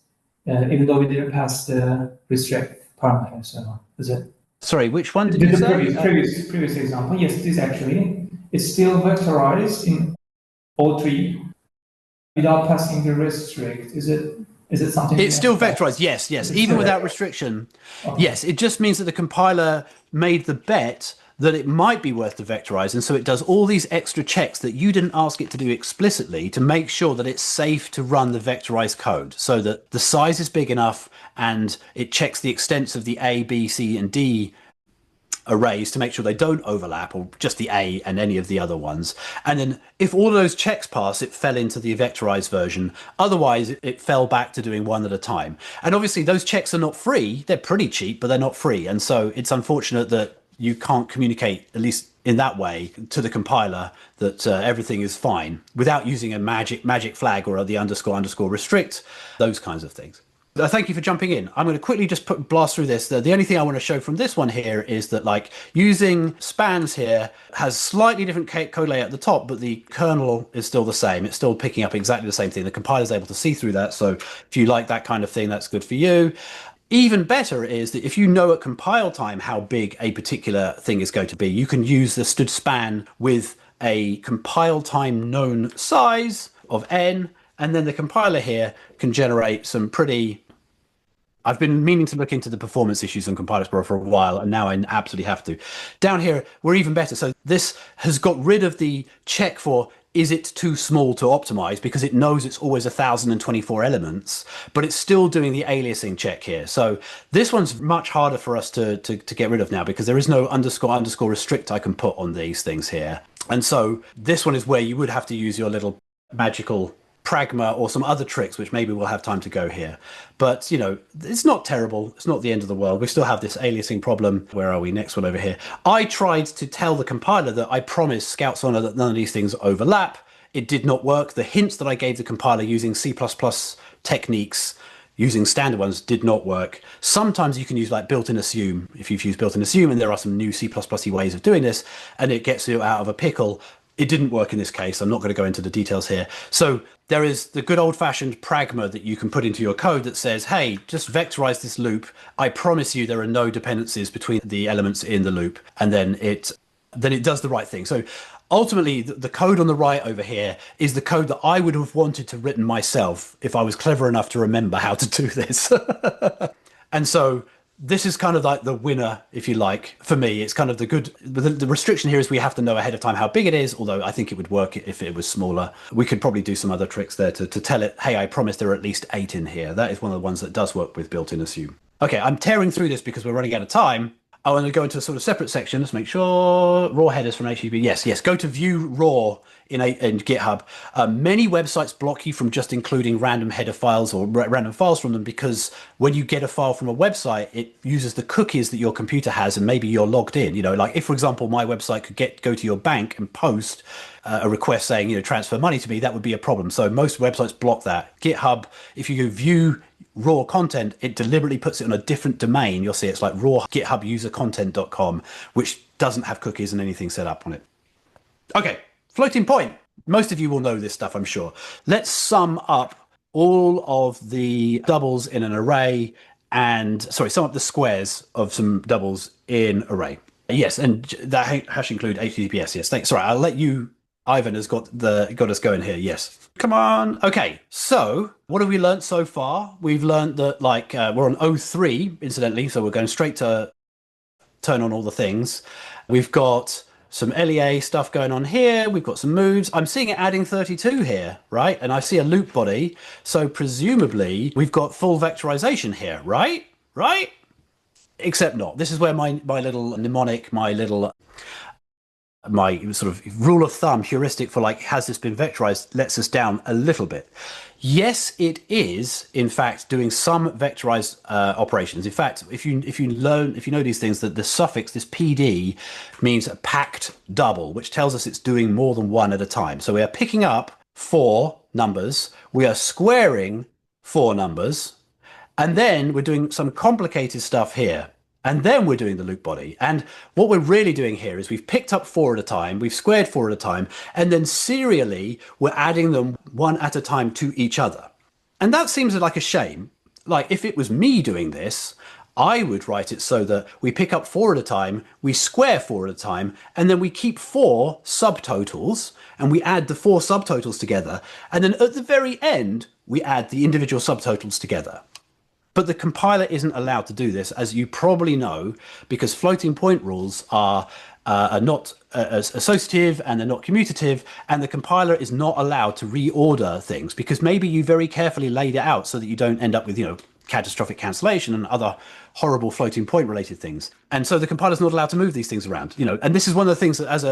even though we didn't pass the restrict parameter? So, is it Sorry, which one did you The say? previous example, yes, this actually is still vectorized in O3 without passing the restrict. Is it something? It's still vectorized. Yes, yes. Even without restriction. Okay. Yes, it just means that the compiler made the bet that it might be worth to vectorize. And so it does all these extra checks that you didn't ask it to do explicitly to make sure that it's safe to run the vectorized code so that the size is big enough and it checks the extents of the A, B, C, and D arrays to make sure they don't overlap, or just the A and any of the other ones. And then if all of those checks pass, it fell into the vectorized version. Otherwise, it fell back to doing one at a time. And obviously those checks are not free. They're pretty cheap, but they're not free. And so it's unfortunate that you can't communicate, at least in that way, to the compiler that everything is fine without using a magic flag or the underscore restrict, those kinds of things. Thank you for jumping in. I'm going to quickly just blast through this. The only thing I want to show from this one here is that, like, using spans here has slightly different code layout at the top, but the kernel is still the same. It's still picking up exactly the same thing. The compiler is able to see through that. So if you like that kind of thing, that's good for you. Even better is that if you know at compile time how big a particular thing is going to be, you can use the std span with a compile time known size of n, and then the compiler here can generate some pretty... I've been meaning to look into the performance issues on Compiler Explorer for a while, and now I absolutely have to. Down here, we're even better. So this has got rid of the check for, is it too small to optimize, because it knows it's always 1024 elements, but it's still doing the aliasing check here. So this one's much harder for us to get rid of now, because there is no underscore restrict I can put on these things here. And so this one is where you would have to use your little magical pragma or some other tricks, which maybe we'll have time to go here. But, you know, it's not terrible. It's not the end of the world. We still have this aliasing problem. Where are we? Next one over here. I tried to tell the compiler that I promised Scout's Honor that none of these things overlap. It did not work. The hints that I gave the compiler using C++ techniques, using standard ones, did not work. Sometimes you can use like built-in assume, if you've used built-in assume, and there are some new C++y ways of doing this, and it gets you out of a pickle. It didn't work in this case. I'm not going to go into the details here. So there is the good old-fashioned pragma that you can put into your code that says, hey, just vectorize this loop. I promise you there are no dependencies between the elements in the loop. And then it does the right thing. So ultimately, the code on the right over here is the code that I would have wanted to written myself if I was clever enough to remember how to do this. And so this is kind of like the winner, if you like. For me, it's kind of the good. The restriction here is we have to know ahead of time how big it is, although I think it would work if it was smaller. We could probably do some other tricks there to tell it, hey, I promise there are at least 8 in here. That is one of the ones that does work with built-in assume. Okay, I'm tearing through this because we're running out of time. I want to go into a sort of separate section. Let's make sure raw headers from HTTP. Yes. Go to view raw in GitHub. Many websites block you from just including random header files or random files from them, because when you get a file from a website, it uses the cookies that your computer has, and maybe you're logged in. You know, like if, for example, my website could go to your bank and post a request saying, you know, transfer money to me, that would be a problem. So most websites block that. GitHub, if you view raw content, it deliberately puts it on a different domain. You'll see it's like raw githubusercontent.com, which doesn't have cookies and anything set up on it. Okay, floating point. Most of you will know this stuff, I'm sure. Let's sum up all of the doubles in an array and, sum up the squares of some doubles in array. Yes, and that hash include HTTPS. Yes, thanks. Sorry, I'll let you. Ivan has got us going here. Yes. Come on. Okay. So what have we learned so far? We've learned that we're on O3, incidentally. So we're going straight to turn on all the things. We've got some LEA stuff going on here. We've got some moves. I'm seeing it adding 32 here, right? And I see a loop body. So presumably we've got full vectorization here, right? Right? Except not. This is where my little mnemonic, my sort of rule of thumb heuristic for has this been vectorized lets us down a little bit. Yes, it is in fact doing some vectorized operations. In fact, if you know these things, that the suffix, this PD, means a packed double, which tells us it's doing more than one at a time. So we are picking up 4 numbers, we are squaring 4 numbers, and then we're doing some complicated stuff here. And then we're doing the loop body. And what we're really doing here is we've picked up 4 at a time, we've squared 4 at a time, and then serially we're adding them one at a time to each other. And that seems like a shame. Like if it was me doing this, I would write it so that we pick up 4 at a time, we square 4 at a time, and then we keep 4 subtotals, and we add the 4 subtotals together. And then at the very end, we add the individual subtotals together. But the compiler isn't allowed to do this, as you probably know, because floating point rules are not associative and they're not commutative, and the compiler is not allowed to reorder things because maybe you very carefully laid it out so that you don't end up with, catastrophic cancellation and other horrible floating point related things. And so the compiler's not allowed to move these things around, and this is one of the things that as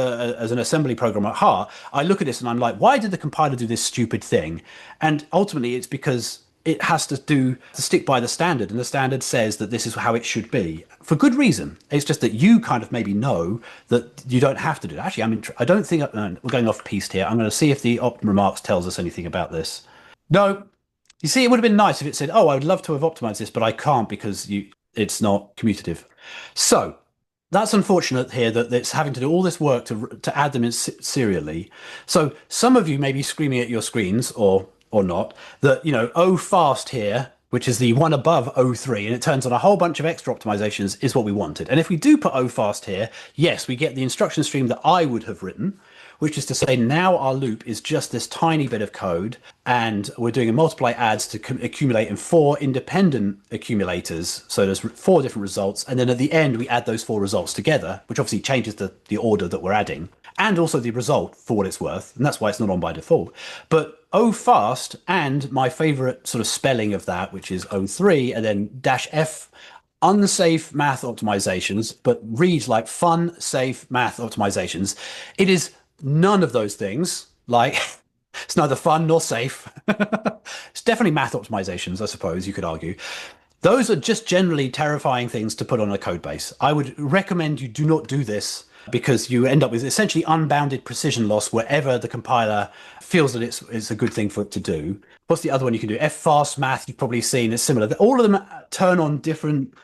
an assembly programmer at heart, I look at this and I'm like, why did the compiler do this stupid thing? And ultimately it's because it has to stick by the standard, and the standard says that this is how it should be for good reason. It's just that you kind of maybe know that you don't have to do it. Actually, I don't think we're going off piste here. I'm going to see if the op remarks tells us anything about this. No, you see, it would have been nice if it said, "Oh, I would love to have optimized this, but I can't because it's not commutative." So that's unfortunate here that it's having to do all this work to add them in serially. So some of you may be screaming at your screens or not, that, O fast here, which is the one above O3, and it turns on a whole bunch of extra optimizations, is what we wanted. And if we do put O fast here, yes, we get the instruction stream that I would have written, which is to say now our loop is just this tiny bit of code, and we're doing a multiply adds to accumulate in 4 independent accumulators. So there's 4 different results, and then at the end we add those 4 results together, which obviously changes the order that we're adding, and also the result for what it's worth, and that's why it's not on by default. But O fast, and my favorite sort of spelling of that, which is O3, and then -F, unsafe math optimizations, but reads like fun, safe math optimizations. It is none of those things. Like, it's neither fun nor safe. It's definitely math optimizations, I suppose you could argue. Those are just generally terrifying things to put on a code base. I would recommend you do not do this, because you end up with essentially unbounded precision loss wherever the compiler feels that it's a good thing for it to do. What's the other one you can do? F-fast math, you've probably seen, is similar. All of them turn on different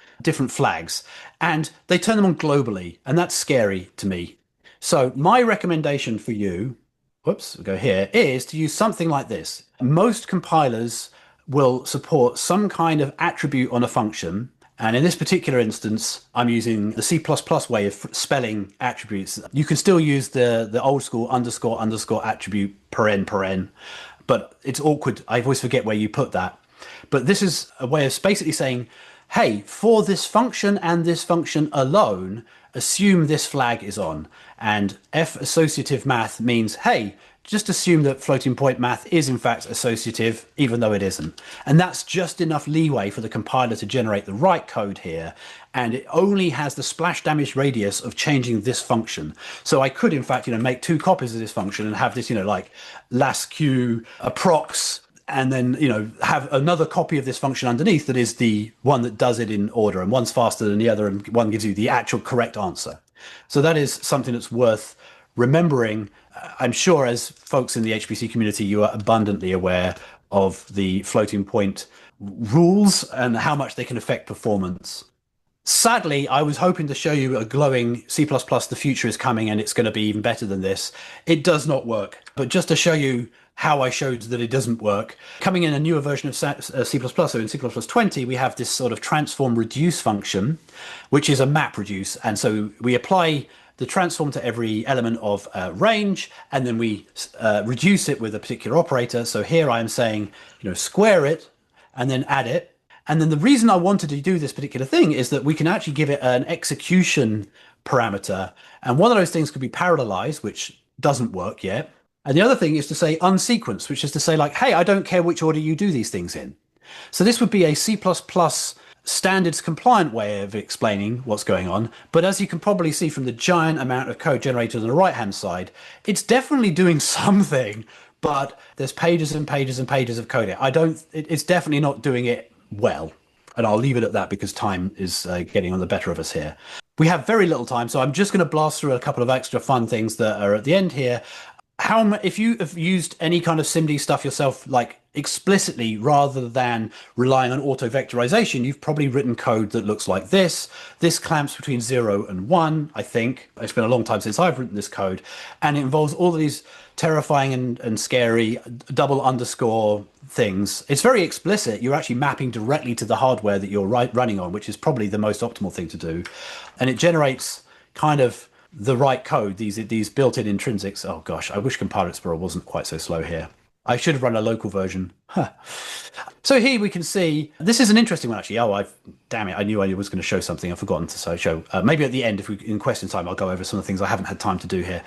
flags, and they turn them on globally, and that's scary to me. So my recommendation for you, whoops, we'll go here, is to use something like this. Most compilers will support some kind of attribute on a function. And in this particular instance, I'm using the C++ way of spelling attributes. You can still use the old school __ attribute paren, but it's awkward. I always forget where you put that. But this is a way of basically saying, hey, for this function and this function alone, assume this flag is on. And F associative math means, hey, just assume that floating point math is in fact associative, even though it isn't. And that's just enough leeway for the compiler to generate the right code here. And it only has the splash damage radius of changing this function. So I could, in fact, make 2 copies of this function and have this, like lasq approx, and then, have another copy of this function underneath that is the one that does it in order. And one's faster than the other, and one gives you the actual correct answer. So that is something that's worth remembering. I'm sure as folks in the HPC community, you are abundantly aware of the floating point rules and how much they can affect performance. Sadly, I was hoping to show you a glowing C++, the future is coming and it's going to be even better than this. It does not work. But just to show you how I showed that it doesn't work, coming in a newer version of C++, so in C++ 20, we have this sort of transform reduce function, which is a map reduce. And so we apply the transform to every element of range, and then we reduce it with a particular operator. So here I am saying, square it and then add it. And then the reason I wanted to do this particular thing is that we can actually give it an execution parameter. And one of those things could be parallelize, which doesn't work yet. And the other thing is to say unsequence, which is to say like, hey, I don't care which order you do these things in. So this would be a C++ standards compliant way of explaining what's going on. But as you can probably see from the giant amount of code generated on the right hand side, it's definitely doing something, but there's pages and pages and pages of code. It's definitely not doing it well. And I'll leave it at that because time is getting on the better of us here. We have very little time, so I'm just going to blast through a couple of extra fun things that are at the end here. If you have used any kind of SIMD stuff yourself, like explicitly, rather than relying on auto vectorization, you've probably written code that looks like this. This clamps between 0 and 1, I think. It's been a long time since I've written this code. And it involves all of these terrifying and scary double underscore things. It's very explicit. You're actually mapping directly to the hardware that you're running on, which is probably the most optimal thing to do. And it generates kind of the right code, these built-in intrinsics. Oh gosh, I wish Compiler Explorer wasn't quite so slow here. I should have run a local version. Huh. So here we can see, this is an interesting one actually. Oh, damn it, I knew I was going to show something. I've forgotten to show. Maybe at the end, in question time, I'll go over some of the things I haven't had time to do here.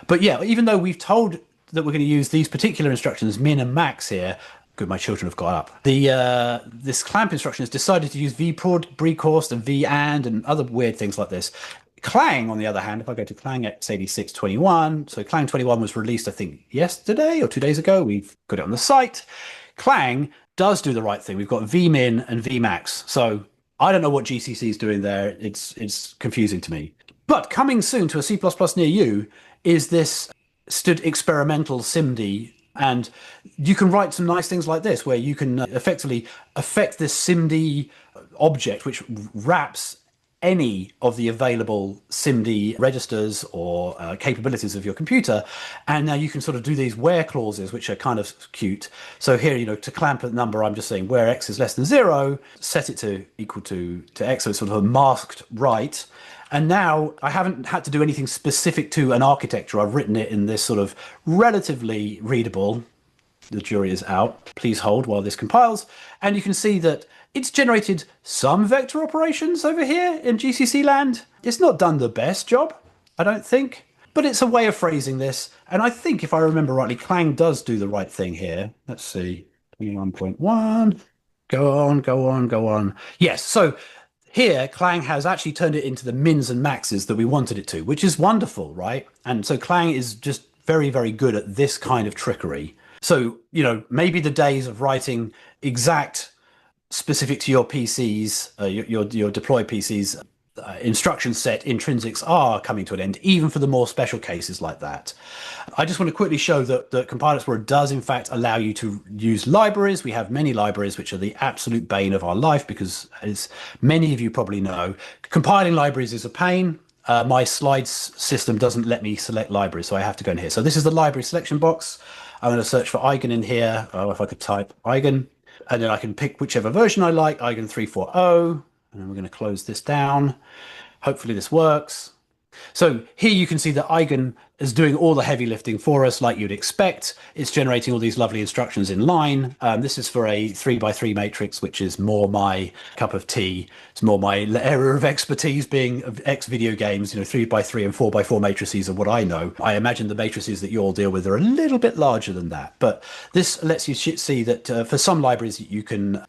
But yeah, even though we've told that we're going to use these particular instructions, min and max here, good, my children have got up. This clamp instruction has decided to use vprod, brecourse, and vand, and other weird things like this. Clang, on the other hand, if I go to Clang x8621, so Clang 21 was released, I think, yesterday or 2 days ago. We've got it on the site. Clang does do the right thing. We've got vmin and vmax. So I don't know what GCC is doing there. It's confusing to me. But coming soon to a C++ near you is this experimental SIMD. And you can write some nice things like this, where you can effectively affect this SIMD object, which wraps any of the available SIMD registers or capabilities of your computer. And now you can sort of do these where clauses, which are kind of cute. So here, to clamp a number, I'm just saying where x is less than 0, set it to equal to x, so it's sort of a masked write. And now I haven't had to do anything specific to an architecture. I've written it in this sort of relatively readable, the jury is out, please hold while this compiles. And you can see that it's generated some vector operations over here in GCC land. It's not done the best job, I don't think, but it's a way of phrasing this. And I think if I remember rightly, Clang does do the right thing here. Let's see, 21.1, go on. Yes, so here, Clang has actually turned it into the mins and maxes that we wanted it to, which is wonderful, right? And so Clang is just very, very good at this kind of trickery. So, maybe the days of writing exact specific to your PCs, your deployed PCs, instruction set intrinsics are coming to an end, even for the more special cases like that. I just want to quickly show that Compiler Explorer does in fact allow you to use libraries. We have many libraries which are the absolute bane of our life because, as many of you probably know, compiling libraries is a pain. My slides system doesn't let me select libraries, so I have to go in here. So this is the library selection box. I'm going to search for Eigen in here. Oh, if I could type Eigen, and then I can pick whichever version I like, Eigen 340. And then we're going to close this down. Hopefully this works. So here you can see that Eigen is doing all the heavy lifting for us like you'd expect. It's generating all these lovely instructions in line. This is for a 3x3 matrix, which is more my cup of tea. It's more my area of expertise, being of X video games. 3x3 and 4x4 matrices are what I know. I imagine the matrices that you all deal with are a little bit larger than that. But this lets you see that for some libraries you can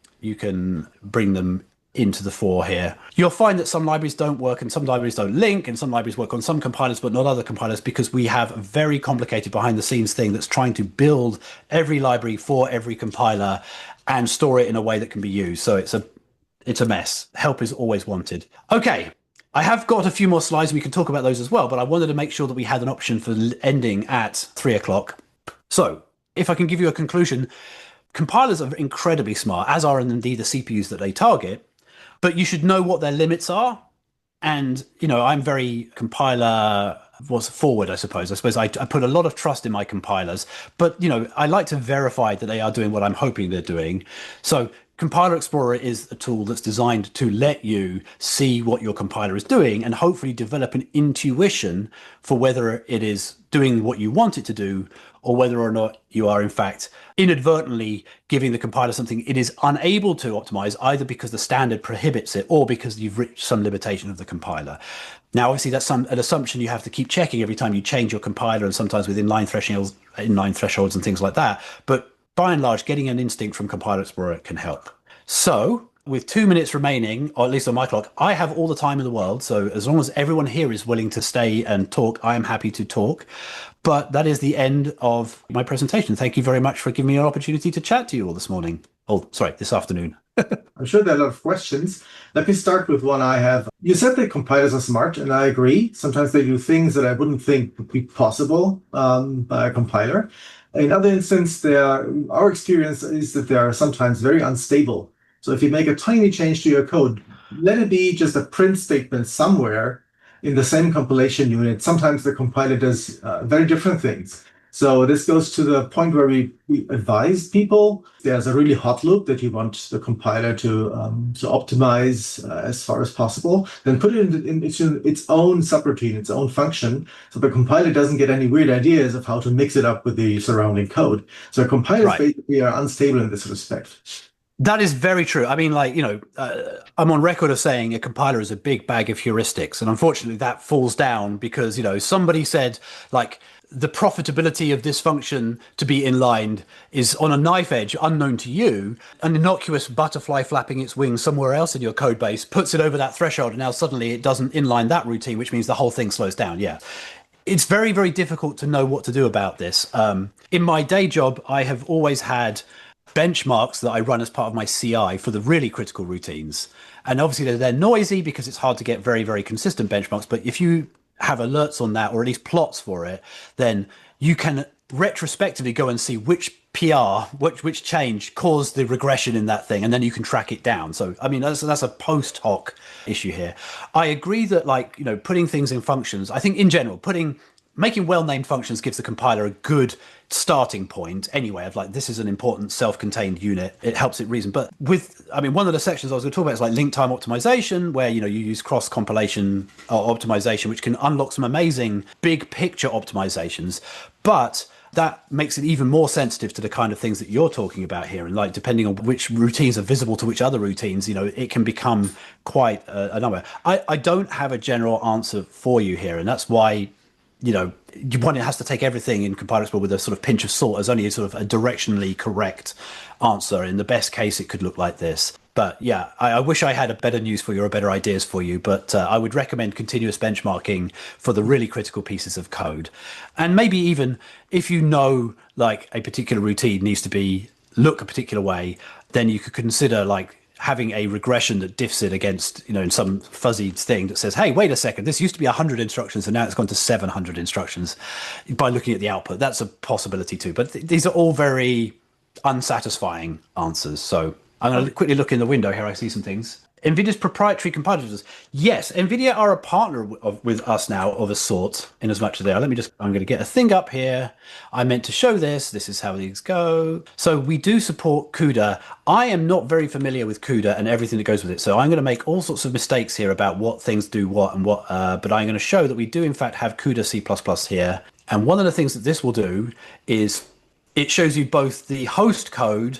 bring them into the fore here. You'll find that some libraries don't work and some libraries don't link, and some libraries work on some compilers but not other compilers, because we have a very complicated behind the scenes thing that's trying to build every library for every compiler and store it in a way that can be used. So it's a mess. Help is always wanted. Okay, I have got a few more slides. We can talk about those as well, but I wanted to make sure that we had an option for ending at 3 o'clock. So if I can give you a conclusion, compilers are incredibly smart, as are indeed the CPUs that they target. But you should know what their limits are. And, I'm very compiler forward, I suppose. I put a lot of trust in my compilers. But, I like to verify that they are doing what I'm hoping they're doing. So Compiler Explorer is a tool that's designed to let you see what your compiler is doing and hopefully develop an intuition for whether it is doing what you want it to do, or whether or not you are in fact inadvertently giving the compiler something it is unable to optimize, either because the standard prohibits it or because you've reached some limitation of the compiler. Now, obviously, that's an assumption you have to keep checking every time you change your compiler, and sometimes with inline thresholds and things like that. But by and large, getting an instinct from Compiler Explorer can help. So with 2 minutes remaining, or at least on my clock, I have all the time in the world. So as long as everyone here is willing to stay and talk, I am happy to talk. But that is the end of my presentation. Thank you very much for giving me an opportunity to chat to you all this morning. Oh, sorry, this afternoon. I'm sure there are a lot of questions. Let me start with one I have. You said that compilers are smart, and I agree. Sometimes they do things that I wouldn't think would be possible by a compiler. In other instances, our experience is that they are sometimes very unstable. So if you make a tiny change to your code, let it be just a print statement somewhere in the same compilation unit. Sometimes the compiler does very different things. So this goes to the point where we advise people. There's a really hot loop that you want the compiler to optimize as far as possible. Then put it into its own subroutine, its own function, so the compiler doesn't get any weird ideas of how to mix it up with the surrounding code. So compilers basically are unstable in this respect. That is very true. I mean, like, I'm on record of saying a compiler is a big bag of heuristics. And unfortunately, that falls down because, somebody said, like, the profitability of this function to be inlined is on a knife edge, unknown to you. An innocuous butterfly flapping its wings somewhere else in your code base puts it over that threshold. And now suddenly it doesn't inline that routine, which means the whole thing slows down. Yeah. It's very, very difficult to know what to do about this. In my day job, I have always had benchmarks that I run as part of my CI for the really critical routines. And obviously they're noisy because it's hard to get very, very consistent benchmarks. But if you have alerts on that, or at least plots for it, then you can retrospectively go and see which PR, which change caused the regression in that thing, and then you can track it down. So, I mean, that's a post hoc issue here. I agree that, putting things in functions, I think in general, making well-named functions gives the compiler a good starting point anyway, of like, this is an important self-contained unit. It helps it reason. But one of the sections I was going to talk about is like link time optimization, where, you use cross-compilation optimization, which can unlock some amazing big picture optimizations. But that makes it even more sensitive to the kind of things that you're talking about here. And like, depending on which routines are visible to which other routines, it can become quite a number. I don't have a general answer for you here. And that's why one has to take everything in Compiler Explorer with a sort of pinch of salt as only a sort of a directionally correct answer. In the best case, it could look like this. But yeah, I wish I had a better news for you or better ideas for you. But I would recommend continuous benchmarking for the really critical pieces of code. And maybe even if like a particular routine needs to look a particular way, then you could consider like having a regression that diffs it against, in some fuzzy thing that says, hey, wait a second, this used to be 100 instructions and now it's gone to 700 instructions by looking at the output. That's a possibility too. But these are all very unsatisfying answers. So I'm going to quickly look in the window here. I see some things. NVIDIA's proprietary compilers. Yes, NVIDIA are a partner with us now of a sort, in as much as they are. I'm going to get a thing up here. I meant to show this. This is how these go. So we do support CUDA. I am not very familiar with CUDA and everything that goes with it. So I'm going to make all sorts of mistakes here about what things do what and what, but I'm going to show that we do in fact have CUDA C++ here. And one of the things that this will do is it shows you both the host code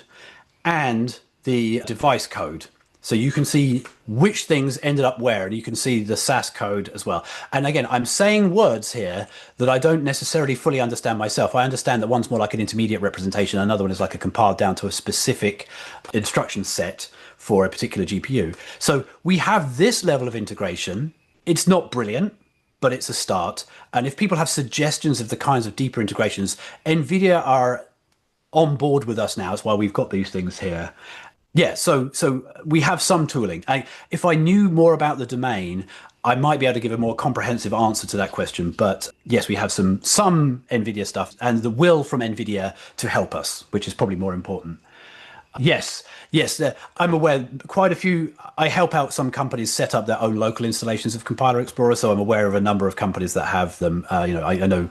and the device code. So you can see which things ended up where, and you can see the SAS code as well. And again, I'm saying words here that I don't necessarily fully understand myself. I understand that one's more like an intermediate representation. Another one is like a compiled down to a specific instruction set for a particular GPU. So we have this level of integration. It's not brilliant, but it's a start. And if people have suggestions of the kinds of deeper integrations, NVIDIA are on board with us now. That's why we've got these things here. Yeah, so we have some tooling. If I knew more about the domain, I might be able to give a more comprehensive answer to that question. But yes, we have some NVIDIA stuff and the will from NVIDIA to help us, which is probably more important. Yes, I'm aware quite a few. I help out some companies set up their own local installations of Compiler Explorer, so I'm aware of a number of companies that have them. I know,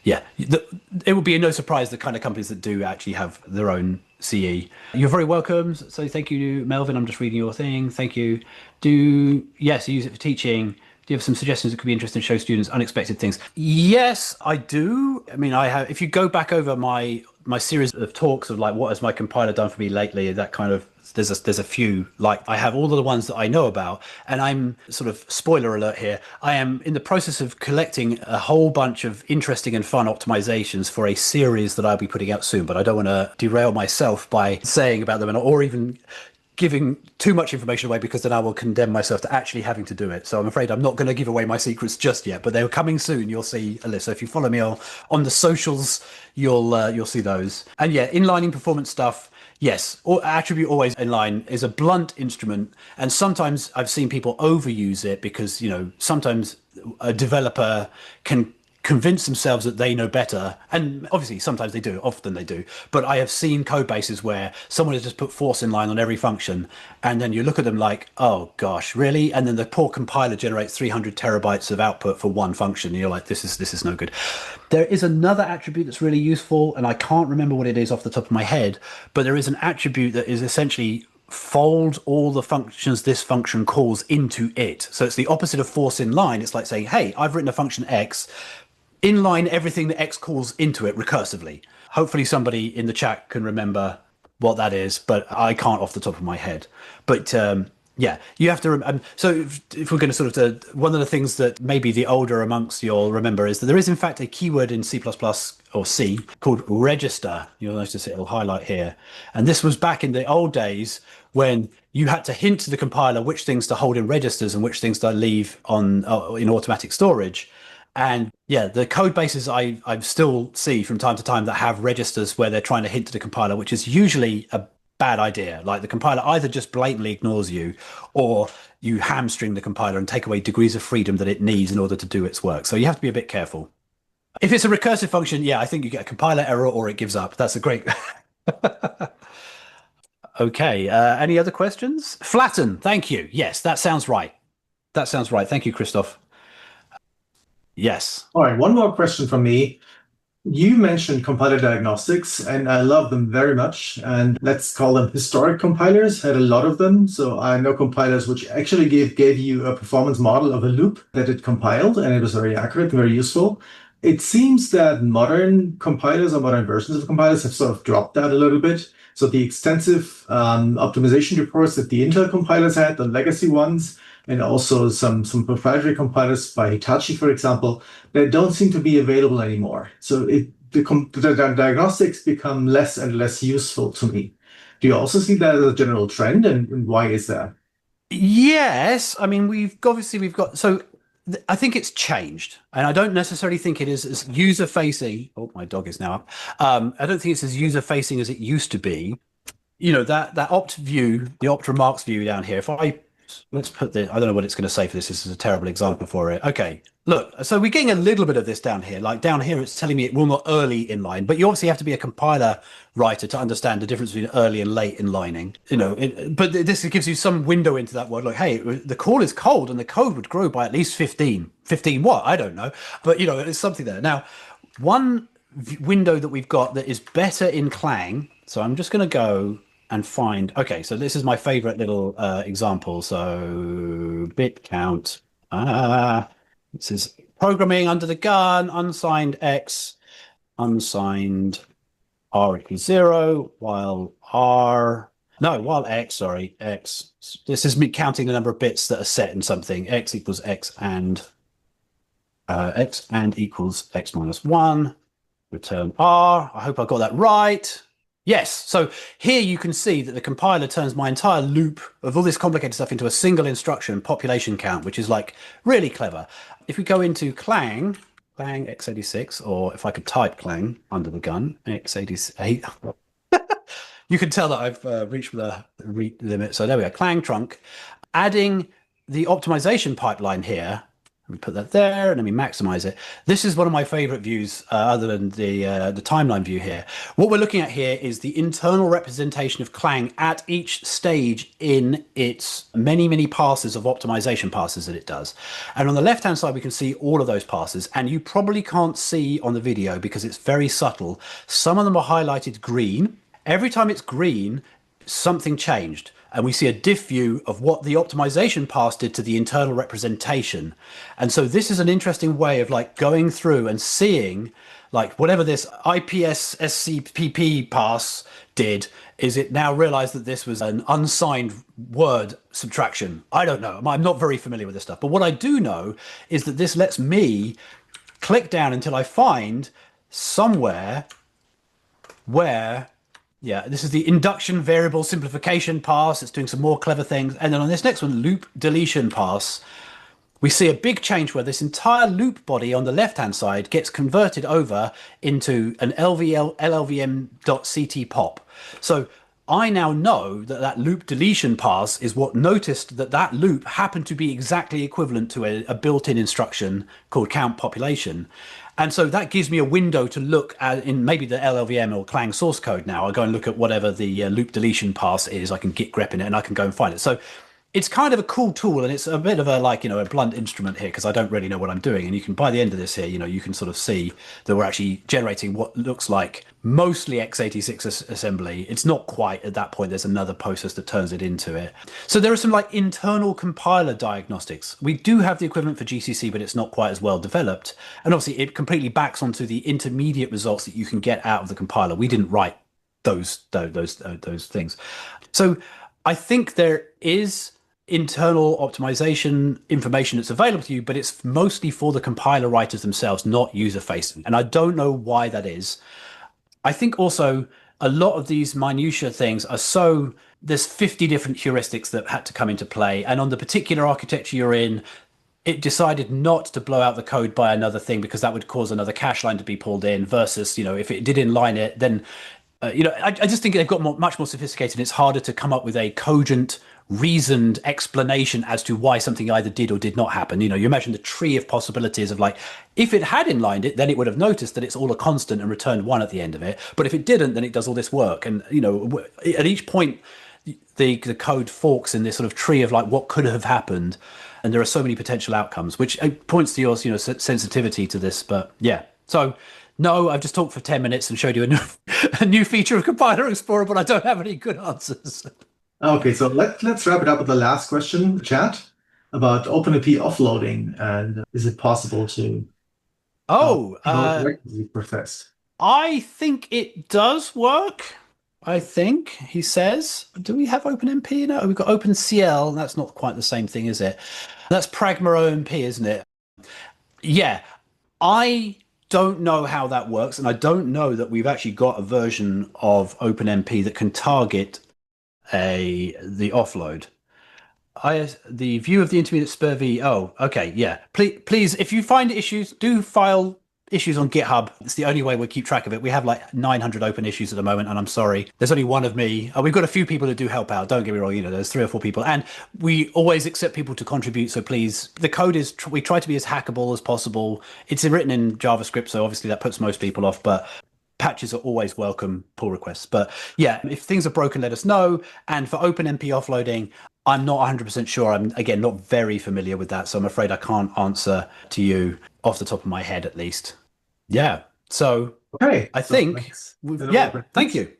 yeah, it would be no surprise the kind of companies that do actually have their own CE. You're very welcome. So thank you, Melvin. I'm just reading your thing. Thank you. Yes, use it for teaching. Do you have some suggestions that could be interesting to show students unexpected things? Yes, I do. I mean, I have. If you go back over my series of talks of like what has my compiler done for me lately, that kind of there's a few. Like I have all of the ones that I know about, and I'm sort of spoiler alert here. I am in the process of collecting a whole bunch of interesting and fun optimizations for a series that I'll be putting out soon. But I don't want to derail myself by saying about them or even giving too much information away, because then I will condemn myself to actually having to do it. So I'm afraid I'm not going to give away my secrets just yet, but they're coming soon. You'll see a list. So if you follow me on the socials, you'll see those. And yeah, inlining performance stuff. Yes, or attribute always inline is a blunt instrument. And sometimes I've seen people overuse it because, sometimes a developer can convince themselves that they know better. And obviously, sometimes they do, often they do. But I have seen code bases where someone has just put force inline on every function. And then you look at them like, oh gosh, really? And then the poor compiler generates 300 terabytes of output for one function. And you're like, this is no good. There is another attribute that's really useful, and I can't remember what it is off the top of my head, but there is an attribute that is essentially fold all the functions this function calls into it. So it's the opposite of force inline. It's like saying, hey, I've written a function X, inline everything that X calls into it recursively. Hopefully somebody in the chat can remember what that is, but I can't off the top of my head. But yeah, you have to. So if we're going to sort of, one of the things that maybe the older amongst you all remember is that there is in fact a keyword in C++ or C called register. You'll notice it'll highlight here. And this was back in the old days when you had to hint to the compiler which things to hold in registers and which things to leave on in automatic storage. And yeah, the code bases I still see from time to time that have registers where they're trying to hint to the compiler, which is usually a bad idea. Like the compiler either just blatantly ignores you, or you hamstring the compiler and take away degrees of freedom that it needs in order to do its work. So you have to be a bit careful. If it's a recursive function, yeah, I think you get a compiler error or it gives up. That's a great. Okay. Any other questions? Flatten. Thank you. Yes, that sounds right. That sounds right. Thank you, Christoph. Yes. All right, one more question from me. You mentioned compiler diagnostics, and I love them very much. And let's call them historic compilers. Had a lot of them. So I know compilers which actually gave you a performance model of a loop that it compiled, and it was very accurate, very useful. It seems that modern compilers or modern versions of compilers have sort of dropped that a little bit. So the extensive optimization reports that the Intel compilers had, the legacy ones, and also some proprietary compilers by Hitachi, for example, that don't seem to be available anymore. So the diagnostics become less and less useful to me. Do you also see that as a general trend, and why is that? Yes. I mean, we've got, so I think it's changed, and I don't necessarily think it is as user-facing. Oh, my dog is now up. I don't think it's as user-facing as it used to be. You know, that opt view, the opt remarks view down here, let's put the, I don't know what it's going to say for this. This is a terrible example for it. Okay, look, so we're getting a little bit of this down here. Like down here, it's telling me it will not early inline, but you obviously have to be a compiler writer to understand the difference between early and late inlining. You know, but this gives you some window into that word. Like, hey, the call is cold and the code would grow by at least 15. 15 what? I don't know. But, you know, it's something there. Now, one window that we've got that is better in Clang. So I'm just going to go and find, okay, so this is my favorite little example. So bit count, this is programming under the gun, unsigned X, unsigned R equals 0, while X, this is me counting the number of bits that are set in something, X equals X and equals X minus 1, return R. I hope I got that right. Yes, so here you can see that the compiler turns my entire loop of all this complicated stuff into a single instruction, population count, which is like really clever. If we go into Clang x86, or if I could type Clang under the gun, x88, you can tell that I've reached the limit. So there we go, Clang trunk, adding the optimization pipeline here. We put that there and then we maximize it. This is one of my favorite views other than the timeline view here. What we're looking at here is the internal representation of Clang at each stage in its many, many passes of optimization passes that it does. And on the left-hand side, we can see all of those passes, and you probably can't see on the video because it's very subtle. Some of them are highlighted green. Every time it's green, something changed. And we see a diff view of what the optimization pass did to the internal representation. And so this is an interesting way of like going through and seeing like whatever this IPS SCPP pass did, is it now realized that this was an unsigned word subtraction. I don't know. I'm not very familiar with this stuff. But what I do know is that this lets me click down until I find somewhere where, yeah, this is the induction variable simplification pass. It's doing some more clever things. And then on this next one, loop deletion pass, we see a big change where this entire loop body on the left-hand side gets converted over into an LLVM.ct pop. So I now know that that loop deletion pass is what noticed that that loop happened to be exactly equivalent to a built-in instruction called count population. And so that gives me a window to look at in maybe the LLVM or Clang source code now. I go and look at whatever the loop deletion pass is. I can git grep in it and I can go and find it. So it's kind of a cool tool, and it's a bit of a a blunt instrument here because I don't really know what I'm doing. And you can, by the end of this here, you can sort of see that we're actually generating what looks like mostly x86 assembly. It's not quite at that point. There's another process that turns it into it. So there are some internal compiler diagnostics. We do have the equivalent for GCC, but it's not quite as well developed. And obviously it completely backs onto the intermediate results that you can get out of the compiler. We didn't write those things. So I think there is internal optimization information that's available to you, but it's mostly for the compiler writers themselves, not user facing. And I don't know why that is. I think also a lot of these minutia things are there's 50 different heuristics that had to come into play. And on the particular architecture you're in, it decided not to blow out the code by another thing because that would cause another cache line to be pulled in versus, if it did inline it, then, I just think they've got much more sophisticated. It's harder to come up with a cogent, reasoned explanation as to why something either did or did not happen. You imagine the tree of possibilities of if it had inlined it, then it would have noticed that it's all a constant and returned 1 at the end of it. But if it didn't, then it does all this work. And, at each point, the code forks in this sort of tree of what could have happened. And there are so many potential outcomes, which points to your, sensitivity to this. But yeah, so no, I've just talked for 10 minutes and showed you a new feature of Compiler Explorer, but I don't have any good answers. Okay, so let's wrap it up with the last question, chat, about OpenMP offloading, and is it possible to profess? I think it does work. I think he says. Do we have OpenMP? No, we've got OpenCL. That's not quite the same thing, is it? That's Pragma OMP, isn't it? Yeah, I don't know how that works, and I don't know that we've actually got a version of OpenMP that can target the offload. The view of the intermediate spur V. Oh, okay, yeah. Please, if you find issues, do file issues on GitHub. It's the only way we'll keep track of it. We have 900 open issues at the moment, and I'm sorry, there's only one of me. We've got a few people that do help out. Don't get me wrong. There's 3 or 4 people, and we always accept people to contribute. So please, the code is we try to be as hackable as possible. It's written in JavaScript, so obviously that puts most people off, but patches are always welcome, pull requests. But yeah, if things are broken, let us know. And for OpenMP offloading, I'm not 100% sure. I'm, again, not very familiar with that. So I'm afraid I can't answer to you off the top of my head, at least. Yeah. So okay. I think, thank you.